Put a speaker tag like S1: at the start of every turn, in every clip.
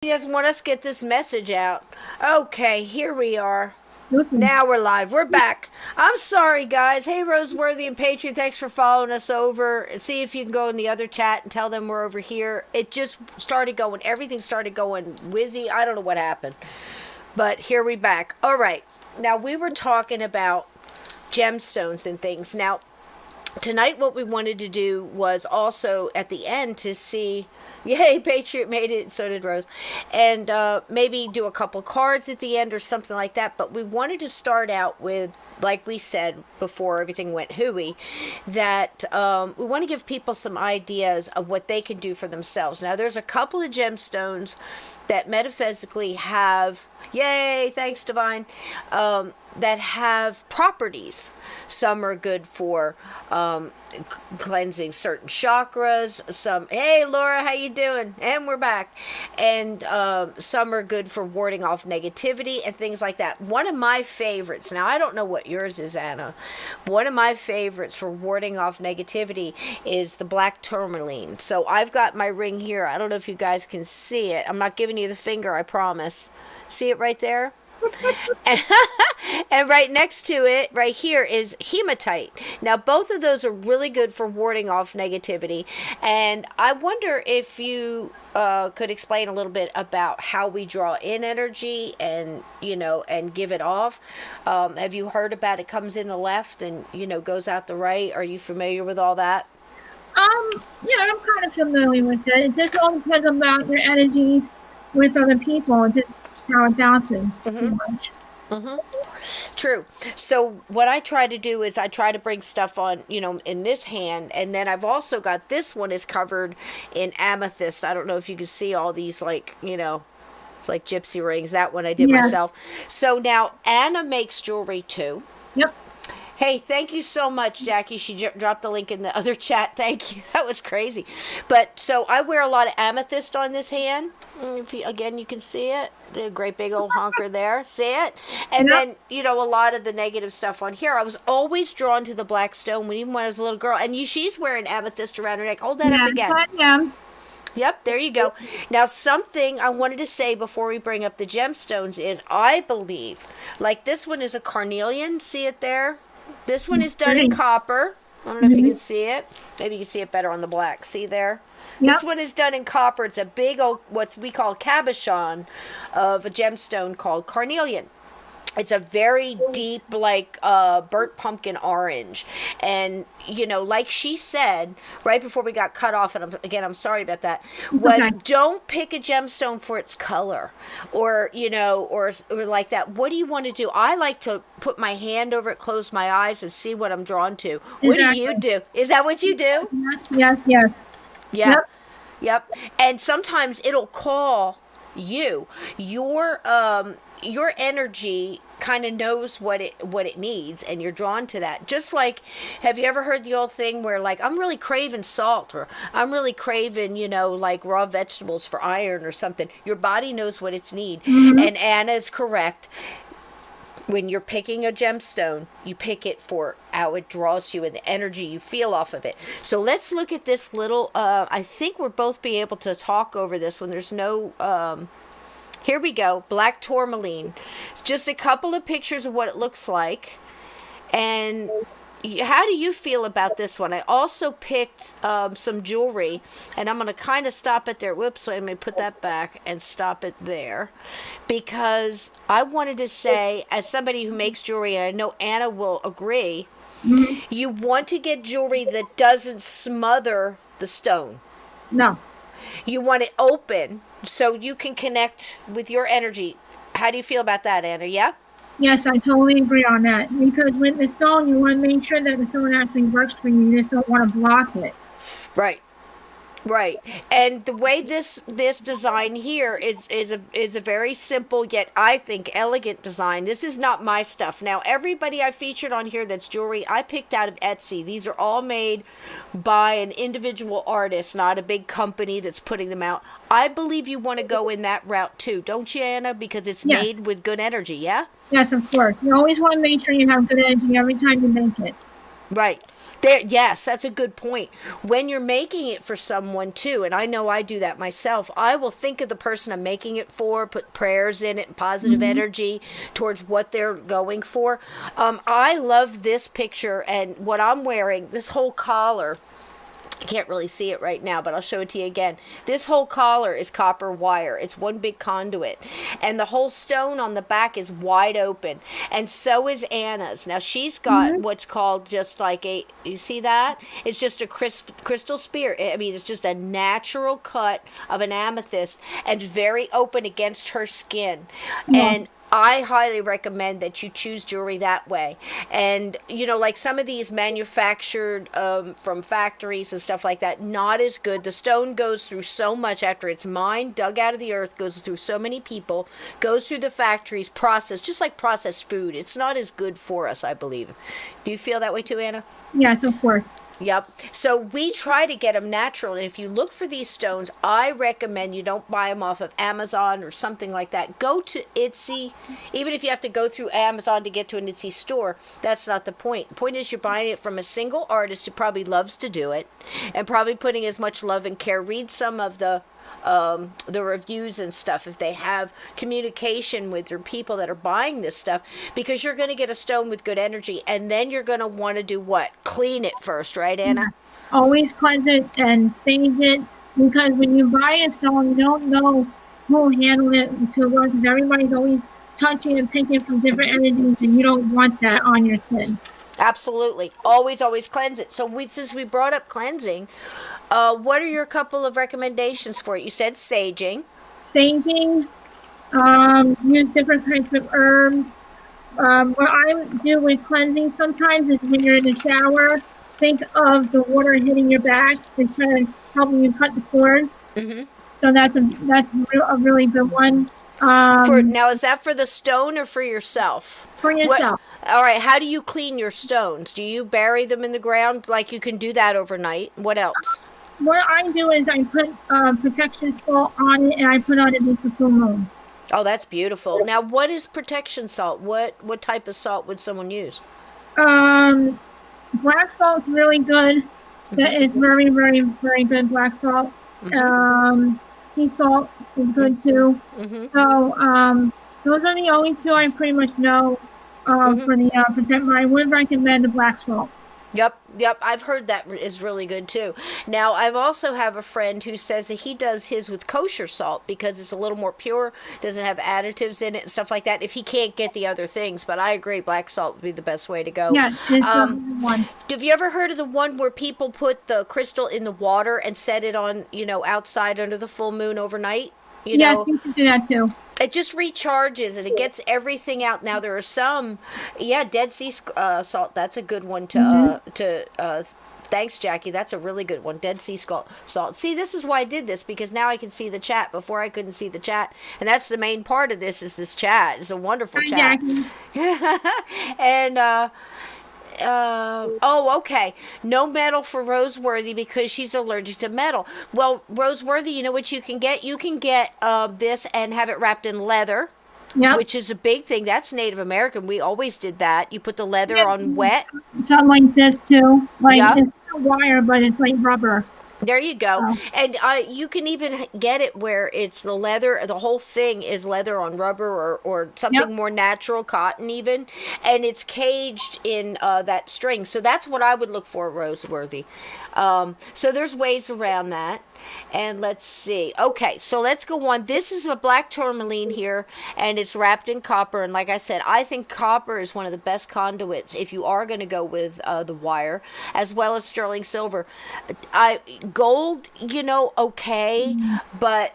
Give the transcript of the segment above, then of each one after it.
S1: He doesn't want us to get this message out. Okay, here we are.
S2: Okay.
S1: Now we're live. We're back. I'm sorry, guys. Hey, Roseworthy and Patriot, thanks for following us over. And see if you can go in the other chat and tell them we're over here. It just started going. Everything started going whizzy. I don't know what happened. But here we back. All right. Now, we were talking about gemstones and things. Now, tonight what we wanted to do was also at the end to see, yay, Patriot made it, so did Rose, and maybe do a couple cards at the end or something like that. But we wanted to start out with, like we said before everything went hooey, that we want to give people some ideas of what they can do for themselves. Now, there's a couple of gemstones that metaphysically have, yay, thanks, Divine, that have properties. Some are good for cleansing certain chakras. Some, hey, Laura, how you doing? And we're back. And some are good for warding off negativity and things like that. One of my favorites, now I don't know what yours is, Anna. One of my favorites for warding off negativity is the black tourmaline. So I've got my ring here. I don't know if you guys can see it. I'm not giving you the finger, I promise. See it right there? And right next to it, right here, is hematite. Now, both of those are really good for warding off negativity. And I wonder if you could explain a little bit about how we draw in energy and, and give it off. Have you heard about it comes in the left and, goes out the right? Are you familiar with all that?
S2: Yeah, I'm kind of familiar with it. It just all depends about your energies with other people. It's just how it bounces too much.
S1: True. So what I try to do is I try to bring stuff on, in this hand, and then I've also got this one is covered in amethyst. I don't know if you can see all these, like gypsy rings. That one I did myself. So now Anna makes jewelry too.
S2: Yep.
S1: Hey, thank you so much, Jackie. She dropped the link in the other chat. Thank you. That was crazy. But so I wear a lot of amethyst on this hand. If you, again, you can see it. The great big old honker there. See it? And then, a lot of the negative stuff on here. I was always drawn to the black stone even when I was a little girl. And she's wearing amethyst around her neck. Hold that up again.
S2: Yeah.
S1: Yep, there you go. Now, something I wanted to say before we bring up the gemstones is I believe, like this one is a carnelian. See it there? This one is done in copper. I don't know if you can see it. Maybe you can see it better on the black. See there? Yep. This one is done in copper. It's a big old, what we call cabochon of a gemstone called carnelian. It's a very deep, burnt pumpkin orange. And, like she said, right before we got cut off, and I'm sorry about that, was don't pick a gemstone for its color or like that. What do you want to do? I like to put my hand over it, close my eyes, and see what I'm drawn to. What do you do? Is that what you do?
S2: Yes.
S1: Yeah. Yep. And sometimes it'll call you. Your energy kind of knows what it needs, and you're drawn to that. Just like, have you ever heard the old thing where I'm really craving salt, or I'm really craving raw vegetables for iron or something? Your body knows what it's need. And Anna is correct. When you're picking a gemstone, you pick it for how it draws you and the energy you feel off of it. So let's look at this little, I think we'll both be able to talk over this when there's no, here we go, black tourmaline. It's just a couple of pictures of what it looks like. And how do you feel about this one? I also picked some jewelry, and I'm going to kind of stop it there. Whoops, so I'm going to put that back and stop it there. Because I wanted to say, as somebody who makes jewelry, and I know Anna will agree, you want to get jewelry that doesn't smother the stone.
S2: No.
S1: You want it open so you can connect with your energy. How do you feel about that, Anna? Yeah?
S2: Yes, I totally agree on that. Because with the stone, you want to make sure that the stone actually works for you. You just don't want to block it. Right.
S1: And the way this design here is a very simple yet I think elegant design. This is not my stuff. Now, everybody I featured on here that's jewelry, I picked out of Etsy. These are all made by an individual artist, not a big company that's putting them out. I believe you want to go in that route too, don't you, Anna? Because it's made with good energy, yeah?
S2: Yes, of course. You always want to make sure you have good energy every time you make it.
S1: Right. There, yes, that's a good point. When you're making it for someone too, and I know I do that myself, I will think of the person I'm making it for, put prayers in it, and positive energy towards what they're going for. I love this picture and what I'm wearing, this whole collar. You can't really see it right now, but I'll show it to you again. This whole collar is copper wire. It's one big conduit. And the whole stone on the back is wide open. And so is Anna's. Now, she's got what's called just like a, you see that? It's just a crystal spear. I mean, it's just a natural cut of an amethyst and very open against her skin. And I highly recommend that you choose jewelry that way. And, you know, like some of these manufactured from factories and stuff like that, not as good. The stone goes through so much after it's mined, dug out of the earth, goes through so many people, goes through the factories, processed, just like processed food. It's not as good for us, I believe. Do you feel that way too, Anna?
S2: Yes, of course.
S1: Yep. So we try to get them natural. And if you look for these stones, I recommend you don't buy them off of Amazon or something like that. Go to Etsy. Even if you have to go through Amazon to get to an Etsy store, that's not the point. The point is you're buying it from a single artist who probably loves to do it and probably putting as much love and care. Read some of the reviews and stuff if they have communication with your people that are buying this stuff, because you're going to get a stone with good energy, and then you're going to want to do what? Clean it first, right, Anna?
S2: Always cleanse it and sage it, because when you buy a stone, you don't know who handled it too well, because everybody's always touching and picking from different energies, and you don't want that on your skin.
S1: Absolutely. Always cleanse it. So since we brought up cleansing, what are your couple of recommendations for it? You said saging.
S2: Saging, use different kinds of herbs. What I do with cleansing sometimes is when you're in the shower, think of the water hitting your back and try to help you cut the pores. So that's a really good one.
S1: Now, is that for the stone or for yourself?
S2: For yourself.
S1: All right. How do you clean your stones? Do you bury them in the ground? Like, you can do that overnight. What else?
S2: What I do is I put protection salt on it, and I put on it with the full moon.
S1: Oh, that's beautiful. Now, what is protection salt? What type of salt would someone use?
S2: Black salt's really good. That is very, very, very good, black salt. Sea salt is good too. So those are the only two I pretty much know for the protect. But I would recommend the black salt.
S1: Yep. I've heard that is really good too. Now, I've also have a friend who says that he does his with kosher salt because it's a little more pure, doesn't have additives in it and stuff like that, if he can't get the other things. But I agree, black salt would be the best way to go.
S2: Yeah, it's one.
S1: Have you ever heard of the one where people put the crystal in the water and set it on, outside under the full moon overnight?
S2: Yes, you can do that too.
S1: It just recharges and it gets everything out. Now there are some, Dead Sea salt. That's a good one to. Thanks, Jackie. That's a really good one. Dead Sea salt. See, this is why I did this, because now I can see the chat. Before I couldn't see the chat, and that's the main part of this. Is this chat? It's a wonderful chat. And. Okay. No metal for Roseworthy because she's allergic to metal. Well, Roseworthy, you know what you can get? You can get this and have it wrapped in leather, which is a big thing. That's Native American. We always did that. You put the leather on wet.
S2: Something like this too. It's not wire, but it's like rubber.
S1: There you go. And you can even get it where it's the leather, the whole thing is leather on rubber or something more natural, cotton even, and it's caged in that string. So that's what I would look for, Roseworthy. So there's ways around that. And let's see. Okay, so let's go on. This is a black tourmaline here, and it's wrapped in copper. And like I said, I think copper is one of the best conduits if you are going to go with the wire, as well as sterling silver. Gold, okay, but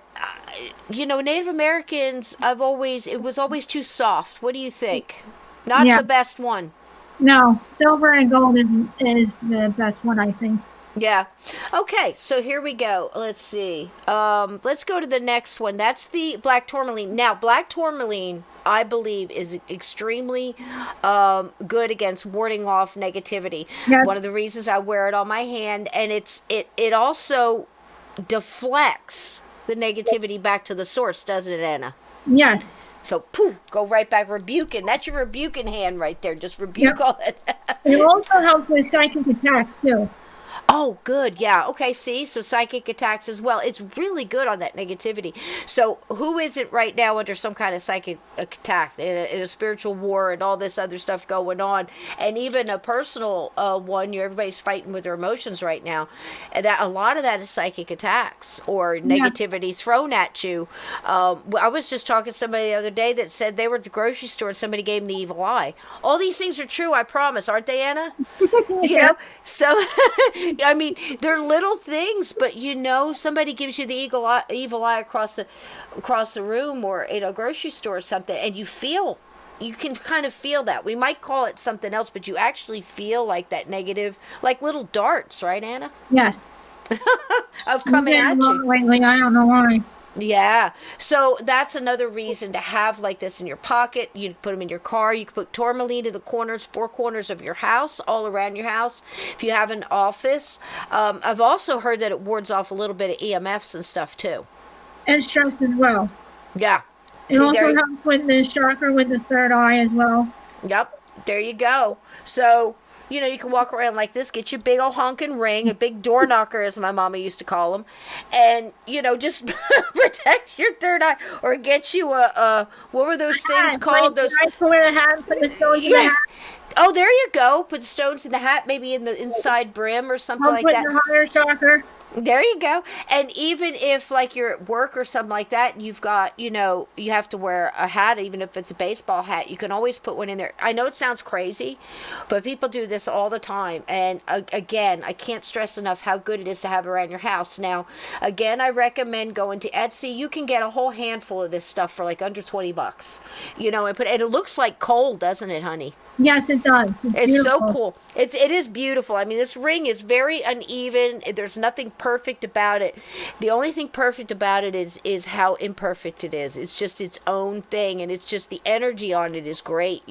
S1: Native Americans, it was always too soft. What do you think? Not the best one.
S2: No, silver and gold is the best one, I think.
S1: Yeah. Okay, so here we go. Let's see. Let's go to the next one. That's the black tourmaline. Now, black tourmaline, I believe, is extremely good against warding off negativity. Yes. One of the reasons I wear it on my hand, and it also deflects the negativity back to the source, doesn't it, Anna?
S2: Yes.
S1: So, poof, go right back rebuking. That's your rebuking hand right there. Just rebuke
S2: Yep.
S1: all that.
S2: It also helps with psychic attacks too.
S1: Oh, good. Yeah. Okay. See, so psychic attacks as well. It's really good on that negativity. So, who isn't right now under some kind of psychic attack in a spiritual war and all this other stuff going on, and even a personal one? Everybody's fighting with their emotions right now, and that a lot of that is psychic attacks or negativity thrown at you. I was just talking to somebody the other day that said they were at the grocery store and somebody gave them the evil eye. All these things are true, I promise, aren't they, Anna? You know, so. I mean, they're little things, but somebody gives you the evil eye across the room or in a grocery store or something, and you can kind of feel that. We might call it something else, but you actually feel like that negative, like little darts, right, Anna?
S2: Yes.
S1: Of coming at you.
S2: Lately, I don't know why.
S1: Yeah. So that's another reason to have like this in your pocket. You can put them in your car. You can put tourmaline in the four corners of your house, all around your house. If you have an office. I've also heard that it wards off a little bit of EMFs and stuff too.
S2: And stress as well.
S1: Yeah.
S2: It also helps with the chakra with the third eye as well.
S1: Yep. There you go. So, you can walk around like this, get your big old honking ring, a big door knocker, as my mama used to call them, and, just protect your third eye, or get you what were those things called?
S2: Those. I wear the hat and put the stones in the hat.
S1: Oh, there you go. Put the stones in the hat, maybe in the inside brim or something like that.
S2: Put your higher chakra.
S1: There you go. And even if like you're at work or something like that, you've got, you have to wear a hat, even if it's a baseball hat, you can always put one in there. I know it sounds crazy, but people do this all the time. And again, I can't stress enough how good it is to have around your house. Now, again, I recommend going to Etsy. You can get a whole handful of this stuff for like under $20, and it looks like coal, doesn't it, honey?
S2: Yes, it does.
S1: It's so cool. It is beautiful. I mean, this ring is very uneven. There's nothing perfect about it. The only thing perfect about it is how imperfect it is. It's just its own thing, and it's just the energy on it is great,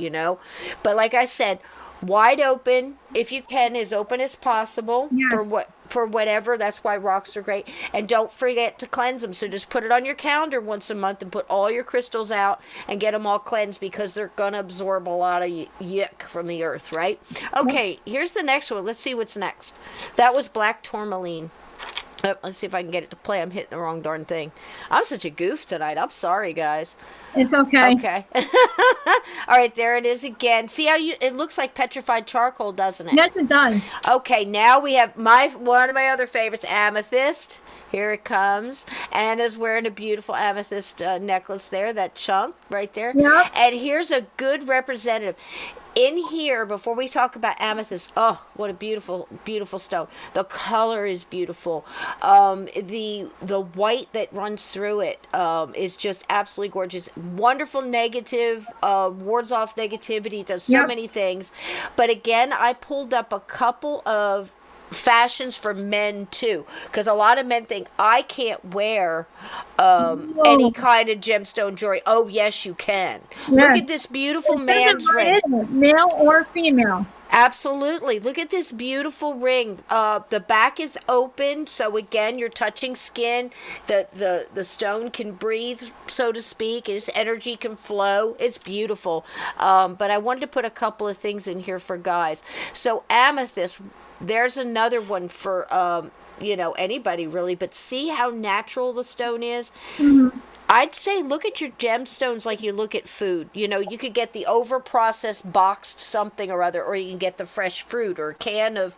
S1: But like I said, wide open, if you can, as open as possible.
S2: Yes.
S1: For whatever. That's why rocks are great. And don't forget to cleanse them. So just put it on your calendar once a month and put all your crystals out and get them all cleansed, because they're going to absorb a lot of yuck from the earth, right? Okay, here's the next one. Let's see what's next. That was black tourmaline. Let's see if I can get it to play. I'm hitting the wrong darn thing. I'm such a goof tonight. I'm sorry, guys.
S2: It's okay.
S1: Okay. All right, there it is again. See how it looks like petrified charcoal, doesn't it?
S2: Yes, it does.
S1: Okay, now we have one of my other favorites, amethyst. Here it comes. Anna's wearing a beautiful amethyst necklace there, that chunk right there.
S2: Yep.
S1: And here's a good representative. In here, before we talk about amethyst, oh, what a beautiful, beautiful stone. The color is beautiful. The white that runs through it is just absolutely gorgeous. Wonderful negative, wards off negativity, does so many things. But again, I pulled up a couple of fashions for men too, because a lot of men think I can't wear any kind of gemstone jewelry. Oh yes, you can. Look at this beautiful man's ring,
S2: male or female.
S1: Absolutely. Look at this beautiful ring. The back is open, so again, you're touching skin. The stone can breathe, so to speak. Its energy can flow. It's beautiful. But I wanted to put a couple of things in here for guys. So amethyst, there's another one for anybody really. But see how natural the stone is.
S2: Mm-hmm.
S1: I'd say look at your gemstones like you look at food. You could get the over-processed boxed something or other, or you can get the fresh fruit or a can of,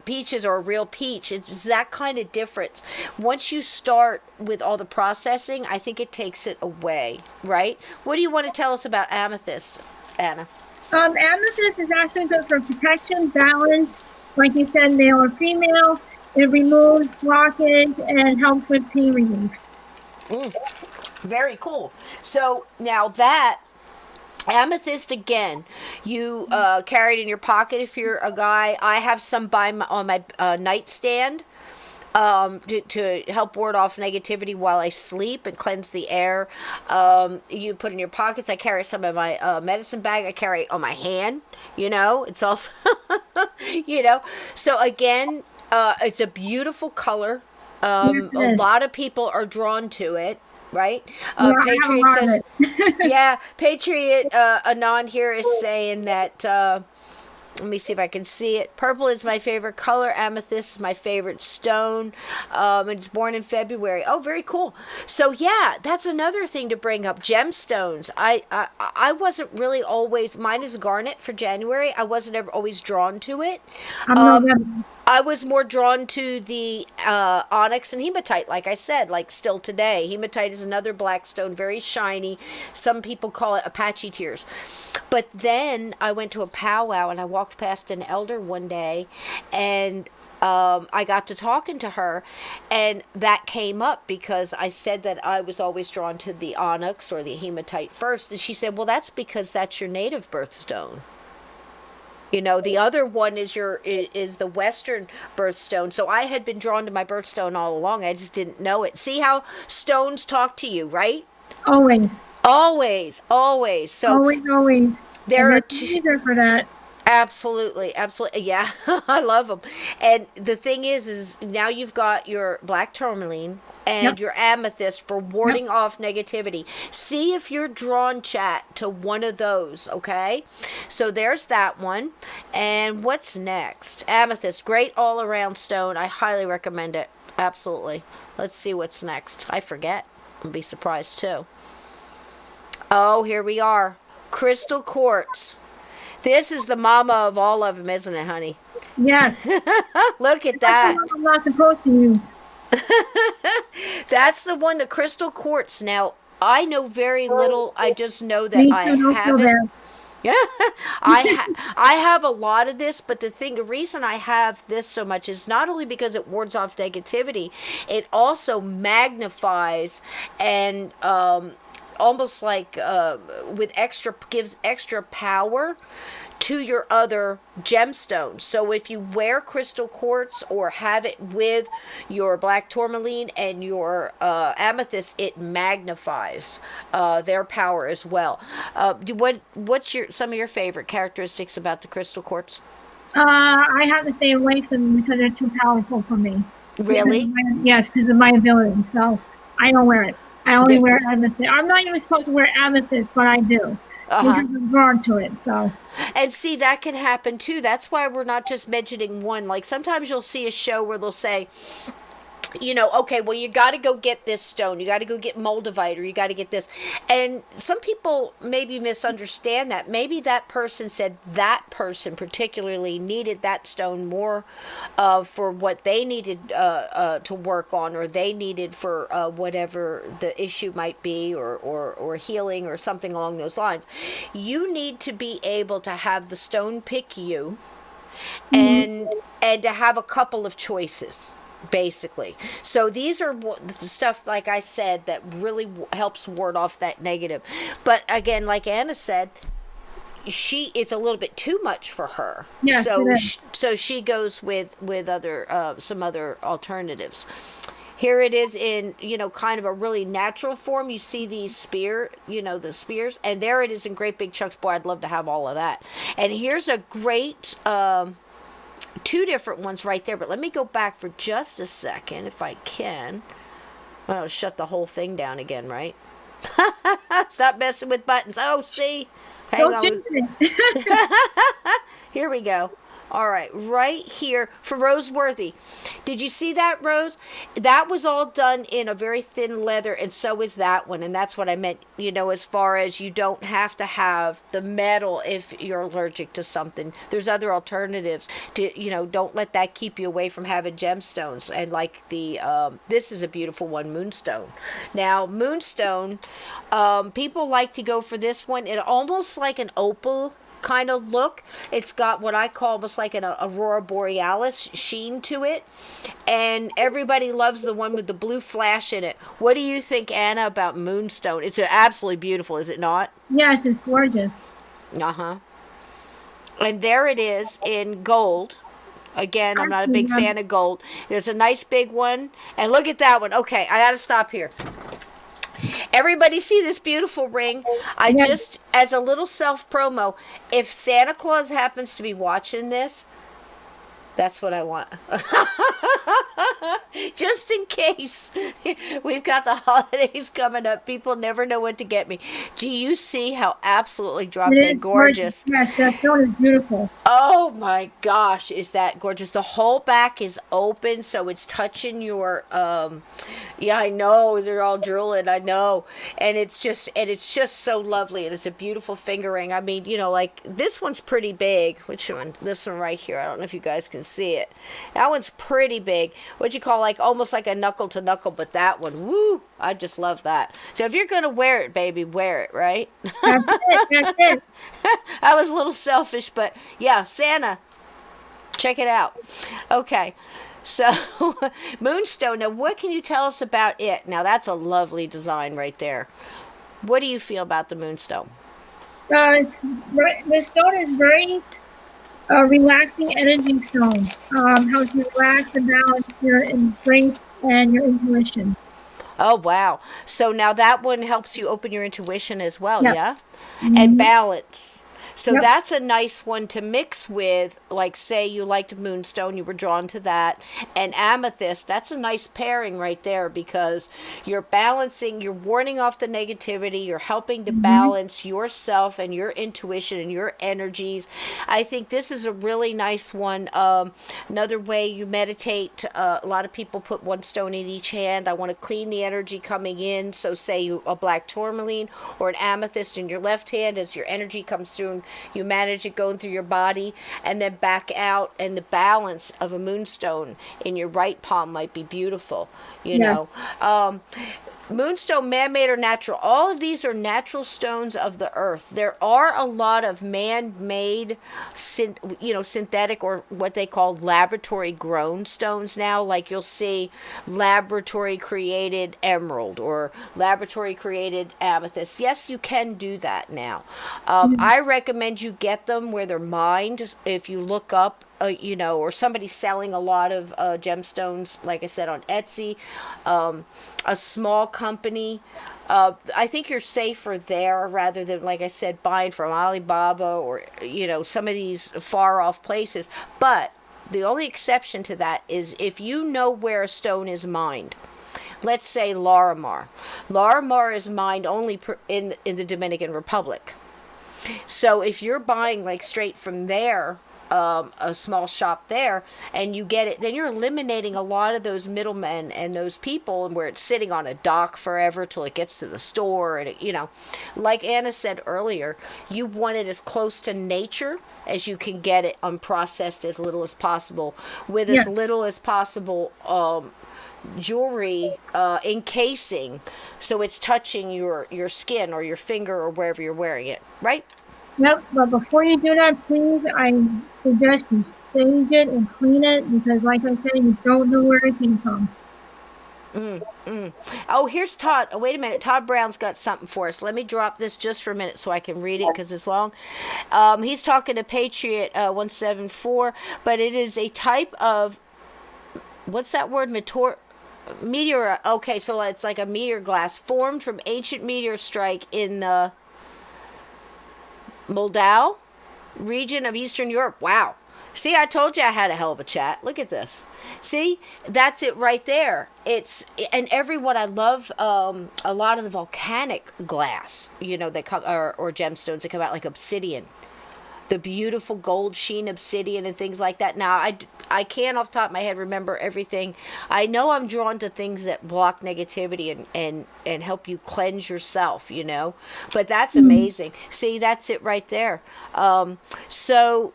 S1: peaches or a real peach. It's that kind of difference. Once you start with all the processing, I think it takes it away, right? What do you want to tell us about amethyst, Anna?
S2: Amethyst is actually good for protection, balance, like you said, male or female. It removes blockage and helps with pain relief.
S1: Very cool. So now that amethyst, again, you carry it in your pocket if you're a guy. I have some on my nightstand to help ward off negativity while I sleep and cleanse the air. You put in your pockets. I carry some in my medicine bag. I carry it on my hand. It's also, So again, it's a beautiful color. A lot of people are drawn to it, right?
S2: Yeah, I have a
S1: Patriot
S2: lot of
S1: says,
S2: it.
S1: yeah, Patriot Anon here is saying that, let me see if I can see it. Purple is my favorite color. Amethyst is my favorite stone. It's born in February. Oh, very cool. So yeah, that's another thing to bring up. Gemstones. I wasn't really always. Mine is garnet for January. I wasn't ever always drawn to it.
S2: I'm November.
S1: I was more drawn to the onyx and hematite, like I said, like still today. Hematite is another black stone, very shiny. Some people call it Apache tears. But then I went to a powwow and I walked past an elder one day and I got to talking to her, and that came up because I said that I was always drawn to the onyx or the hematite first. And she said, well, that's because that's your native birthstone. You know, the other one is the Western birthstone. So I had been drawn to my birthstone all along. I just didn't know it. See how stones talk to you, right?
S2: Always.
S1: Always, always. So
S2: Always.
S1: there are
S2: two for that.
S1: Absolutely, absolutely. Yeah, I love them. And the thing is now you've got your black tourmaline and your amethyst for warding off negativity. See if you're drawn, chat, to one of those, okay? So there's that one. And what's next? Amethyst, great all-around stone. I highly recommend it. Absolutely. Let's see what's next. I forget. I'll be surprised, too. Oh, here we are. Crystal quartz. This is the mama of all of them, isn't it, honey?
S2: Yes.
S1: Look at that.
S2: I'm not supposed to use.
S1: That's the one, the crystal quartz. Now, I know very little. I just know that
S2: Me
S1: I
S2: too, don't
S1: have
S2: feel
S1: it.
S2: bad.
S1: Yeah, I have a lot of this, but the reason I have this so much is not only because it wards off negativity, it also magnifies and almost like gives extra power to your other gemstones. So if you wear crystal quartz or have it with your black tourmaline and your amethyst, it magnifies their power as well. What's some of your favorite characteristics about the crystal quartz?
S2: I have to stay away from them because they're too powerful for me.
S1: Really?
S2: Yes, because of my ability. So I don't wear it. I only wear amethyst. I'm not even supposed to wear amethyst, but I do. Because I'm drawn to it, so.
S1: And see, that can happen too. That's why we're not just mentioning one. Like sometimes you'll see a show where they'll say, you know, okay, well, you got to go get this stone. You got to go get moldavite, or you got to get this. And some people maybe misunderstand that. Maybe that person said that person particularly needed that stone more for what they needed to work on, or they needed for whatever the issue might be, or healing, or something along those lines. You need to be able to have the stone pick you, and to have a couple of choices. Basically. So these are the stuff, like I said, that really helps ward off that negative. But again, like Anna said, it's a little bit too much for her.
S2: Yes,
S1: so she goes with other some other alternatives. Here it is in, kind of a really natural form. You see these the spears, and there it is in great big chunks. Boy, I'd love to have all of that. And here's a great two different ones right there, but let me go back for just a second if I can. I'll shut the whole thing down again, right? Stop messing with buttons. Oh, see? Hang on. Here we go. All right, right here for Roseworthy. Did you see that, Rose? That was all done in a very thin leather, and so is that one. And that's what I meant, as far as you don't have to have the metal if you're allergic to something. There's other alternatives to, don't let that keep you away from having gemstones. And like this is a beautiful one, Moonstone. Now, Moonstone, people like to go for this one. It almost like an opal kind of look. It's got what I call almost like an aurora borealis sheen to it, and everybody loves the one with the blue flash in it. What do you think, Anna, about Moonstone? It's absolutely beautiful, is it not?
S2: Yes, it's gorgeous.
S1: And there it is in gold. Again, I'm not a big fan of gold. There's a nice big one, and look at that one. Okay, I gotta stop here. Everybody see this beautiful ring? Just, as a little self-promo, if Santa Claus happens to be watching this, That's what I want. Just in case. We've got the holidays coming up. People never know what to get me. Do you see how absolutely drop
S2: It
S1: dead
S2: is gorgeous.
S1: gorgeous?
S2: Yes, that stone is beautiful.
S1: Oh my gosh, is that gorgeous? The whole back is open, so it's touching your yeah, I know, they're all drooling, I know. And it's just so lovely. And it's a beautiful finger ring. I mean, you know, like this one's pretty big. Which one? This one right here. I don't know if you guys can see it. That one's pretty big. What you call like almost like a knuckle to knuckle, but that one, woo, I just love that. So if you're gonna wear it, baby, wear it, right?
S2: That's it. That's it.
S1: I was a little selfish, but yeah, Santa, check it out. Okay, so Moonstone. Now, what can you tell us about it? Now, that's a lovely design right there. What do you feel about the Moonstone?
S2: The stone is very relaxing energy stone. Helps you relax and balance your strength and your intuition.
S1: Oh, wow. So now that one helps you open your intuition as well,
S2: Yep.
S1: yeah?
S2: Mm-hmm.
S1: And balance. So
S2: Yep.
S1: that's a nice one to mix with, like, say you liked Moonstone, you were drawn to that, and Amethyst. That's a nice pairing right there because you're balancing, you're warding off the negativity, you're helping to balance yourself and your intuition and your energies. I think this is a really nice one. Another way you meditate, a lot of people put one stone in each hand. I want to clean the energy coming in. So say you a black tourmaline or an amethyst in your left hand as your energy comes through and you manage it going through your body and then back out, and the balance of a moonstone in your right palm might be beautiful, you know. Moonstone, man-made or natural. All of these are natural stones of the earth. There are a lot of man-made, synthetic or what they call laboratory-grown stones now. Like you'll see laboratory-created emerald or laboratory-created amethyst. Yes, you can do that now. I recommend you get them where they're mined. If you look up or somebody's selling a lot of gemstones, like I said, on Etsy, a small company. I think you're safer there rather than, like I said, buying from Alibaba or, some of these far off places. But the only exception to that is if you know where a stone is mined. Let's say Larimar. Larimar is mined only in the Dominican Republic. So if you're buying like straight from there, a small shop there, and you get it, then you're eliminating a lot of those middlemen and those people, and where it's sitting on a dock forever till it gets to the store. And like Anna said earlier, you want it as close to nature as you can get it, unprocessed as little as possible, with as little as possible jewelry encasing, so it's touching your skin or your finger or wherever you're wearing it, right?
S2: Yep, but before you do that, please, I suggest you sage it and clean it because, like I said, you don't know where it came from.
S1: Oh, here's Todd. Oh, wait a minute. Todd Brown's got something for us. Let me drop this just for a minute so I can read it because it's long. He's talking to Patriot 174, but it is a type of, what's that word? Meteor. Okay, so it's like a meteor glass formed from ancient meteor strike in the Moldau region of Eastern Europe. Wow. See, I told you I had a hell of a chat. Look at this. See, that's it right there. And everyone, I love a lot of the volcanic glass, that come or gemstones that come out like obsidian. The beautiful gold sheen obsidian and things like that. Now, I can't off the top of my head remember everything. I know I'm drawn to things that block negativity and help you cleanse yourself, But that's amazing. See, that's it right there. So,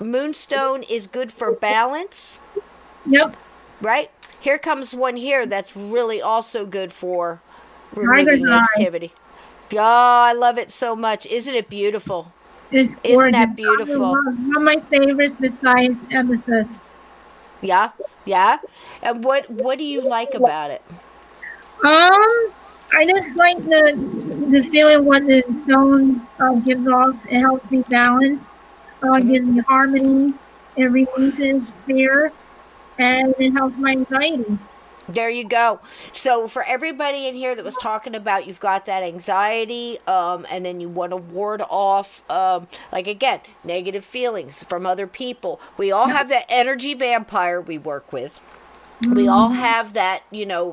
S1: Moonstone is good for balance.
S2: Yep.
S1: Right? Here comes one here that's really also good for removing negativity. Oh, I love it so much. Isn't it beautiful? Isn't that beautiful?
S2: One of my favorites besides Amethyst.
S1: Yeah. And what do you like about it?
S2: I just like the feeling what the stone gives off. It helps me balance. Gives me harmony. It releases fear, and it helps my anxiety.
S1: There you go. So for everybody in here that was talking about you've got that anxiety, and then you want to ward off, like again, negative feelings from other people. We all have that energy vampire we work with. We all have that,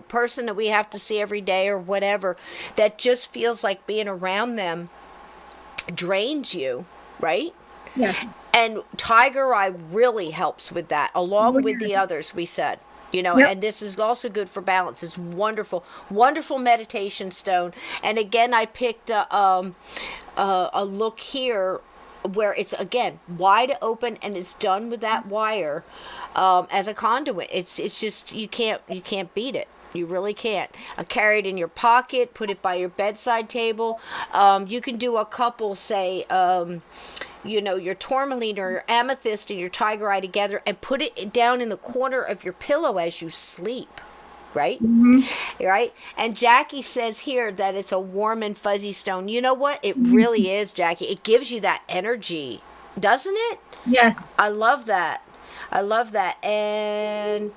S1: person that we have to see every day or whatever that just feels like being around them drains you, right?
S2: Yes.
S1: And Tiger Eye really helps with that, along with the others we said. And this is also good for balance. It's wonderful, wonderful meditation stone. And again, I picked a look here where it's, again, wide open and it's done with that wire as a conduit. It's just, you can't beat it. You really can't. Carry it in your pocket, put it by your bedside table. You can do a couple, say, your Tourmaline or your Amethyst and your Tiger Eye together and put it down in the corner of your pillow as you sleep. Right? Mm-hmm. Right? And Jackie says here that it's a warm and fuzzy stone. You know what? It really is, Jackie. It gives you that energy, doesn't it?
S2: Yes.
S1: I love that. And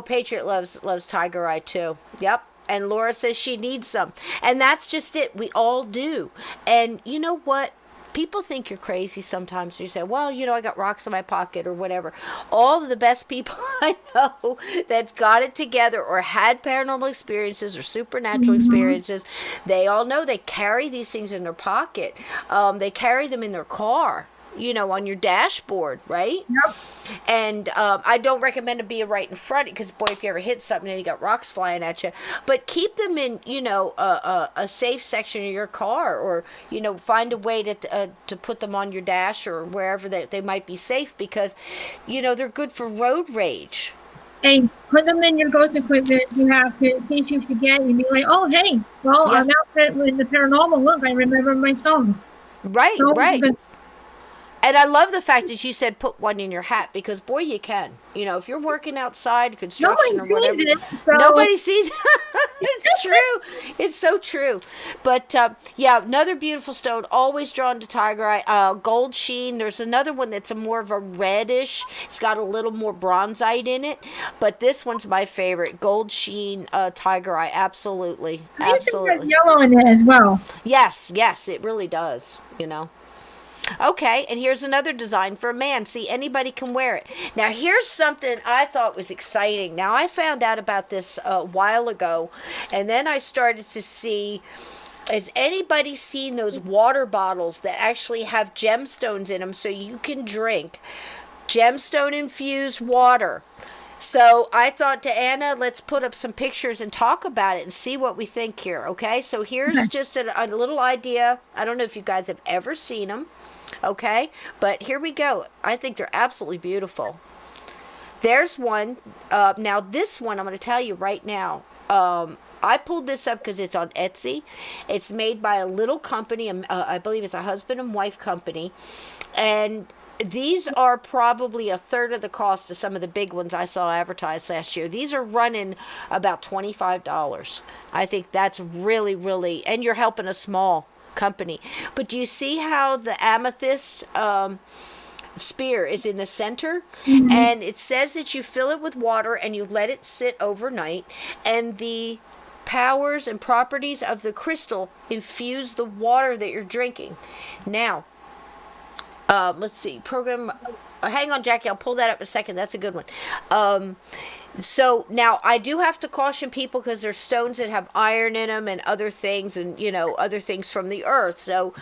S1: Patriot loves Tiger Eye too. Yep. And Laura says she needs some. And that's just it. We all do. And you know what? People think you're crazy sometimes. You say, well, I got rocks in my pocket or whatever. All of the best people I know that got it together or had paranormal experiences or supernatural experiences, they all know they carry these things in their pocket. They carry them in their car. On your dashboard, right?
S2: Yep.
S1: And I don't recommend it being right in front because, boy, if you ever hit something and you got rocks flying at you. But keep them in, a safe section of your car or, find a way to put them on your dash or wherever they might be safe because, they're good for road rage.
S2: And put them in your ghost equipment you have to, in case you forget. You'd be like, oh, hey, well, I'm out with the paranormal. Look, I remember my songs.
S1: Right, right. And I love the fact that you said put one in your hat because, boy, you can. If you're working outside, construction or whatever. Nobody sees it. It's true. It's so true. But, another beautiful stone. Always drawn to Tiger Eye. Gold sheen. There's another one that's more of a reddish. It's got a little more bronzite in it. But this one's my favorite. Gold sheen Tiger Eye. Absolutely. Absolutely.
S2: I think there's yellow in it as well.
S1: Yes, it really does, Okay, and here's another design for a man. See, anybody can wear it. Now, here's something I thought was exciting. Now, I found out about this a while ago, and then I started to see, has anybody seen those water bottles that actually have gemstones in them so you can drink gemstone-infused water? So I thought to Anna, let's put up some pictures and talk about it and see what we think here, okay? So here's just a little idea. I don't know if you guys have ever seen them, okay? But here we go. I think they're absolutely beautiful. There's one. Now this one, I'm going to tell you right now. I pulled this up because it's on Etsy. It's made by a little company. I believe it's a husband and wife company. And these are probably a third of the cost of some of the big ones I saw advertised last year. These are running about $25. I think that's really, really, and you're helping a small company. But do you see how the amethyst spear is in the center? Mm-hmm. And it says that you fill it with water and you let it sit overnight, and the powers and properties of the crystal infuse the water that you're drinking. Now, let's see, program, hang on, Jackie, I'll pull that up in a second. That's a good one. So now I do have to caution people because there's stones that have iron in them and other things and, other things from the earth. So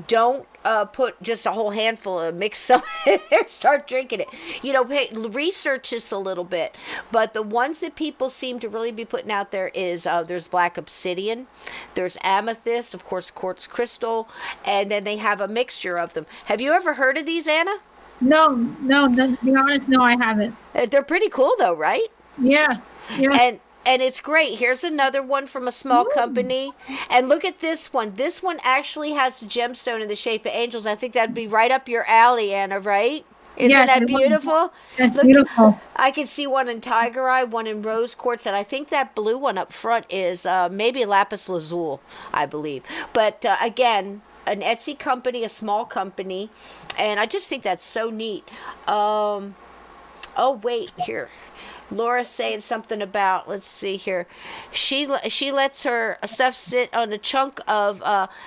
S1: don't put just a whole handful and mix some in there, start drinking it. Research this a little bit. But the ones that people seem to really be putting out there is there's black obsidian, there's amethyst, of course, quartz crystal, and then they have a mixture of them. Have you ever heard of these, Anna?
S2: No, to be honest, no, I haven't.
S1: They're pretty cool though, right?
S2: Yeah.
S1: And it's great. Here's another one from a small company. And look at this one. This one actually has a gemstone in the shape of angels. I think that'd be right up your alley, Anna, right? Isn't that beautiful?
S2: That's beautiful.
S1: I can see one in Tiger Eye, one in Rose Quartz, and I think that blue one up front is maybe lapis lazuli, I believe. But again, an Etsy company, a small company, and I just think that's so neat. Oh, wait, here. Laura's saying something about, let's see here. She lets her stuff sit on a chunk of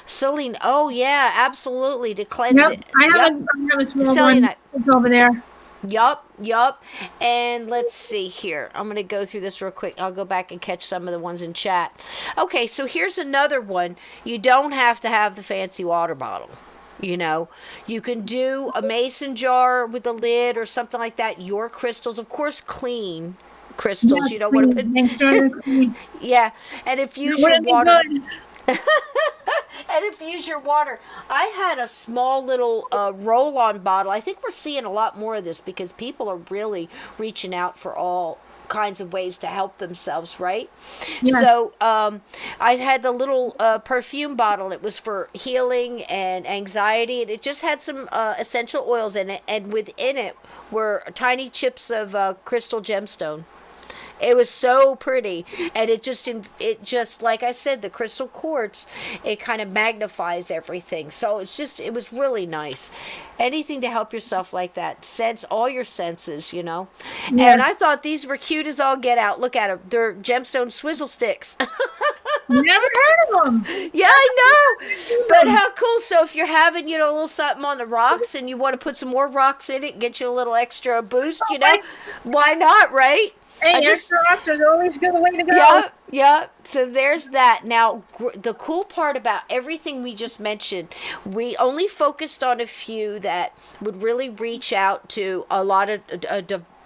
S1: saline. Oh yeah, absolutely, to cleanse
S2: Yep,
S1: it.
S2: I
S1: Yep.
S2: have a small one.
S1: Cellulite.
S2: It's over there.
S1: Yup. And let's see here. I'm going to go through this real quick. I'll go back and catch some of the ones in chat. Okay, so here's another one. You don't have to have the fancy water bottle. You know, you can do a mason jar with a lid or something like that. Your crystals, of course, clean crystals.
S2: Yes,
S1: You don't want to put.
S2: make sure they're clean.
S1: Yeah, and infuse your
S2: Wouldn't be
S1: water.
S2: good.
S1: And infuse your water. I had a small little roll-on bottle. I think we're seeing a lot more of this because people are really reaching out for all kinds of ways to help themselves, right?
S2: Yes.
S1: So I had the little perfume bottle. It was for healing and anxiety, and it just had some essential oils in it, and within it were tiny chips of crystal gemstone. It was so pretty, and it just like I said, the crystal quartz, it kind of magnifies everything. So it was really nice. Anything to help yourself like that. Sense all your senses, you know.
S2: Yeah.
S1: And I thought these were cute as all get out. Look at them. They're gemstone swizzle sticks.
S2: Never heard of them.
S1: Yeah, I know. But how cool. So if you're having, a little something on the rocks and you want to put some more rocks in it, get you a little extra boost, why not, right?
S2: Hey, extra rocks is always good way to go.
S1: Yeah. So there's that. Now, the cool part about everything we just mentioned, we only focused on a few that would really reach out to a lot of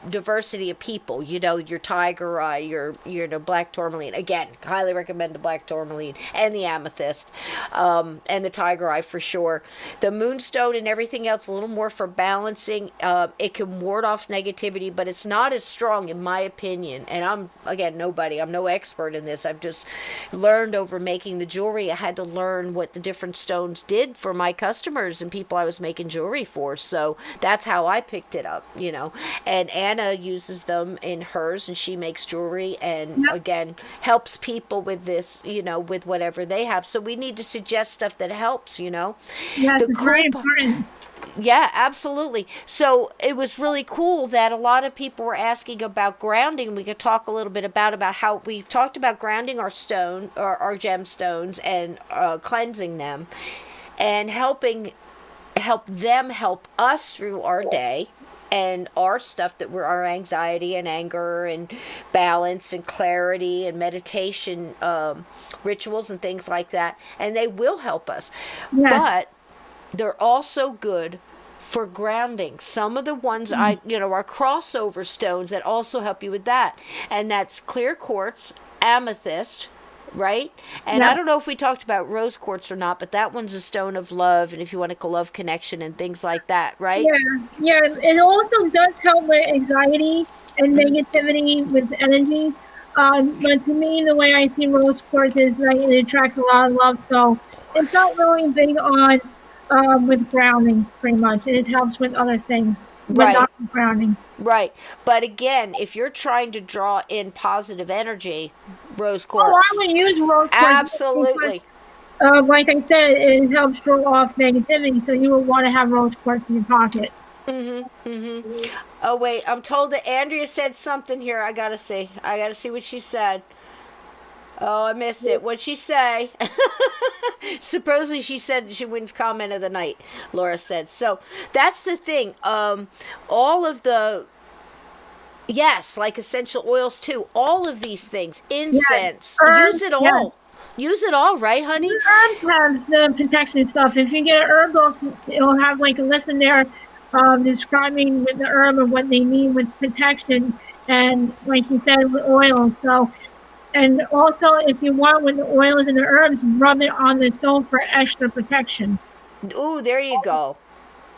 S1: diversity of people. Your tiger eye, your black tourmaline. Again, highly recommend the black tourmaline and the amethyst, and the tiger eye for sure. The moonstone and everything else a little more for balancing. It can ward off negativity, but it's not as strong in my opinion. And I'm no expert in this. I've just learned over making the jewelry. I had to learn what the different stones did for my customers and people I was making jewelry for. So that's how I picked it up, and Anna uses them in hers, and she makes jewelry and again helps people with this, with whatever they have. So we need to suggest stuff that helps,
S2: Yeah, it's very important.
S1: Yeah, absolutely. So it was really cool that a lot of people were asking about grounding. We could talk a little bit about how we've talked about grounding our stone or our gemstones and cleansing them and help them help us through our day and our stuff our anxiety and anger and balance and clarity and meditation rituals and things like that. And they will help us.
S2: Yes.
S1: But they're also good for grounding. Some of the ones are crossover stones that also help you with that. And that's clear quartz, amethyst, right? And I don't know if we talked about rose quartz or not, but that one's a stone of love, and if you want to love connection and things like that, right?
S2: Yeah. It also does help with anxiety and negativity with energy. But to me, the way I see rose quartz is like it attracts a lot of love. So it's not really big on with grounding, pretty much. It helps with other things, but not with grounding.
S1: Right. But again, if you're trying to draw in positive energy, rose quartz.
S2: Oh, I would use rose quartz.
S1: Absolutely.
S2: Because, like I said, it helps draw off negativity, so you would want to have rose quartz in your pocket.
S1: Oh, wait. I'm told that Andrea said something here. I gotta see what she said. Oh, I missed it. What'd she say? Supposedly she said she wins comment of the night, Laura said. So that's the thing. All of the, like essential oils too. All of these things, incense, use it all.
S2: Yes.
S1: Use it all, right, honey?
S2: The herbs have the protection stuff. If you get an herb book, it'll have like a list in there describing with the herb and what they mean with protection, and like you said, with oils. So. And also, if you want, with the oils and the herbs, rub it on the stone for extra protection.
S1: Ooh, there you go.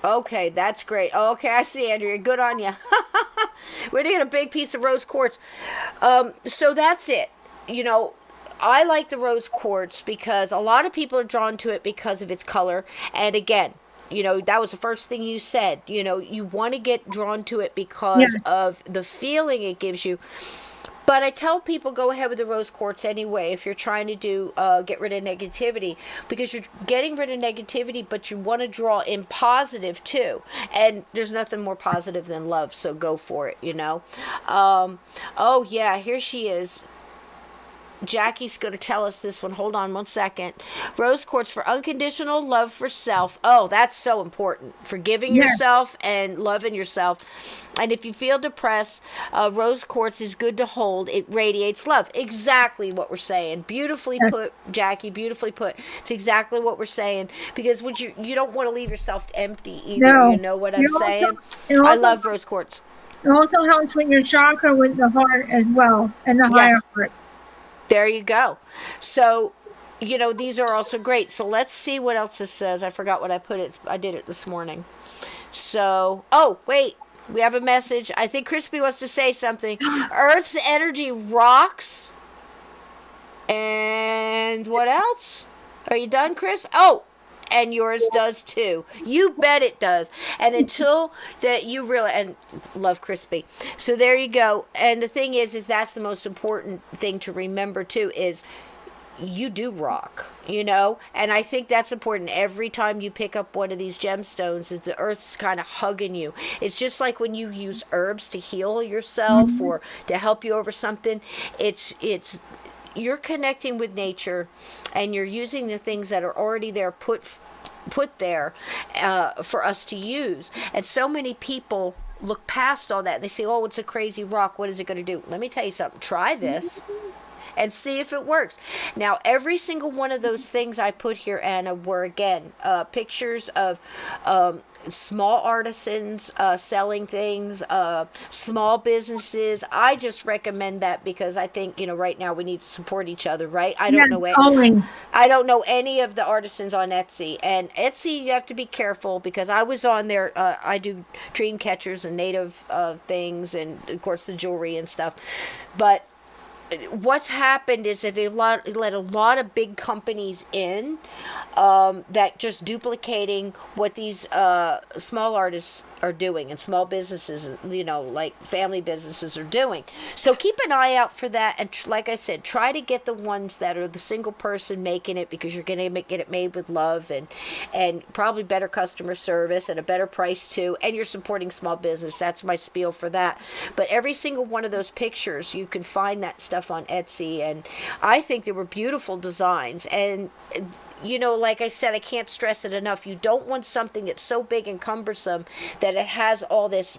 S1: Okay, that's great. Okay, I see, Andrea. Good on you. We're going to get a big piece of rose quartz. So that's it. I like the rose quartz because a lot of people are drawn to it because of its color. And again, that was the first thing you said. You want to get drawn to it because of the feeling it gives you. But I tell people go ahead with the rose quartz anyway if you're trying to do get rid of negativity, because you're getting rid of negativity, but you want to draw in positive too. And there's nothing more positive than love, so go for it, you know. Oh yeah, here she is. Jackie's going to tell us this one. Hold on one second. Rose quartz for unconditional love for self. Oh, that's so important. Forgiving yourself and loving yourself. And if you feel depressed, rose quartz is good to hold. It radiates love. Exactly what we're saying. Beautifully put, Jackie. Beautifully put. It's exactly what we're saying. Because when you don't want to leave yourself empty either. No. You know what I'm saying? I love rose quartz.
S2: It also helps with your chakra with the heart as well. And the higher heart.
S1: There you go. So, you know, these are also great. So let's see what else this says. I forgot what I put it. I did it this morning. So, oh, wait. We have a message. I think Crispy wants to say something. Earth's energy rocks. And what else? Are you done, Chris? Oh, and yours does too. You bet it does. And until that you really, and love Crispy. So there you go. And the thing is that's the most important thing to remember too, is you do rock, you know? And I think that's important. Every time you pick up one of these gemstones, is the earth's kind of hugging you. It's just like when you use herbs to heal yourself or to help you over something. It's you're connecting with nature, and you're using the things that are already there, put there for us to use. And so many people look past all that. They say, oh, it's a crazy rock. What is it going to do? Let me tell you something. Try this and see if it works. Now, every single one of those things I put here, Anna, were, again, pictures of small artisans selling things, small businesses. I just recommend that because I think, you know, right now we need to support each other, right? I don't know any of the artisans on Etsy. And Etsy, you have to be careful, because I was on there. I do dream catchers and native things, and of course the jewelry and stuff. But what's happened is that they've let a lot of big companies in that just duplicating what these small artists are doing, and small businesses, you know, like family businesses are doing. So keep an eye out for that. And like I said, try to get the ones that are the single person making it, because you're going to get it made with love and probably better customer service and a better price too. And you're supporting small business. That's my spiel for that. But every single one of those pictures, you can find that stuff on Etsy. And I think they were beautiful designs. And you know, like I said, I can't stress it enough. You don't want something that's so big and cumbersome that it has all this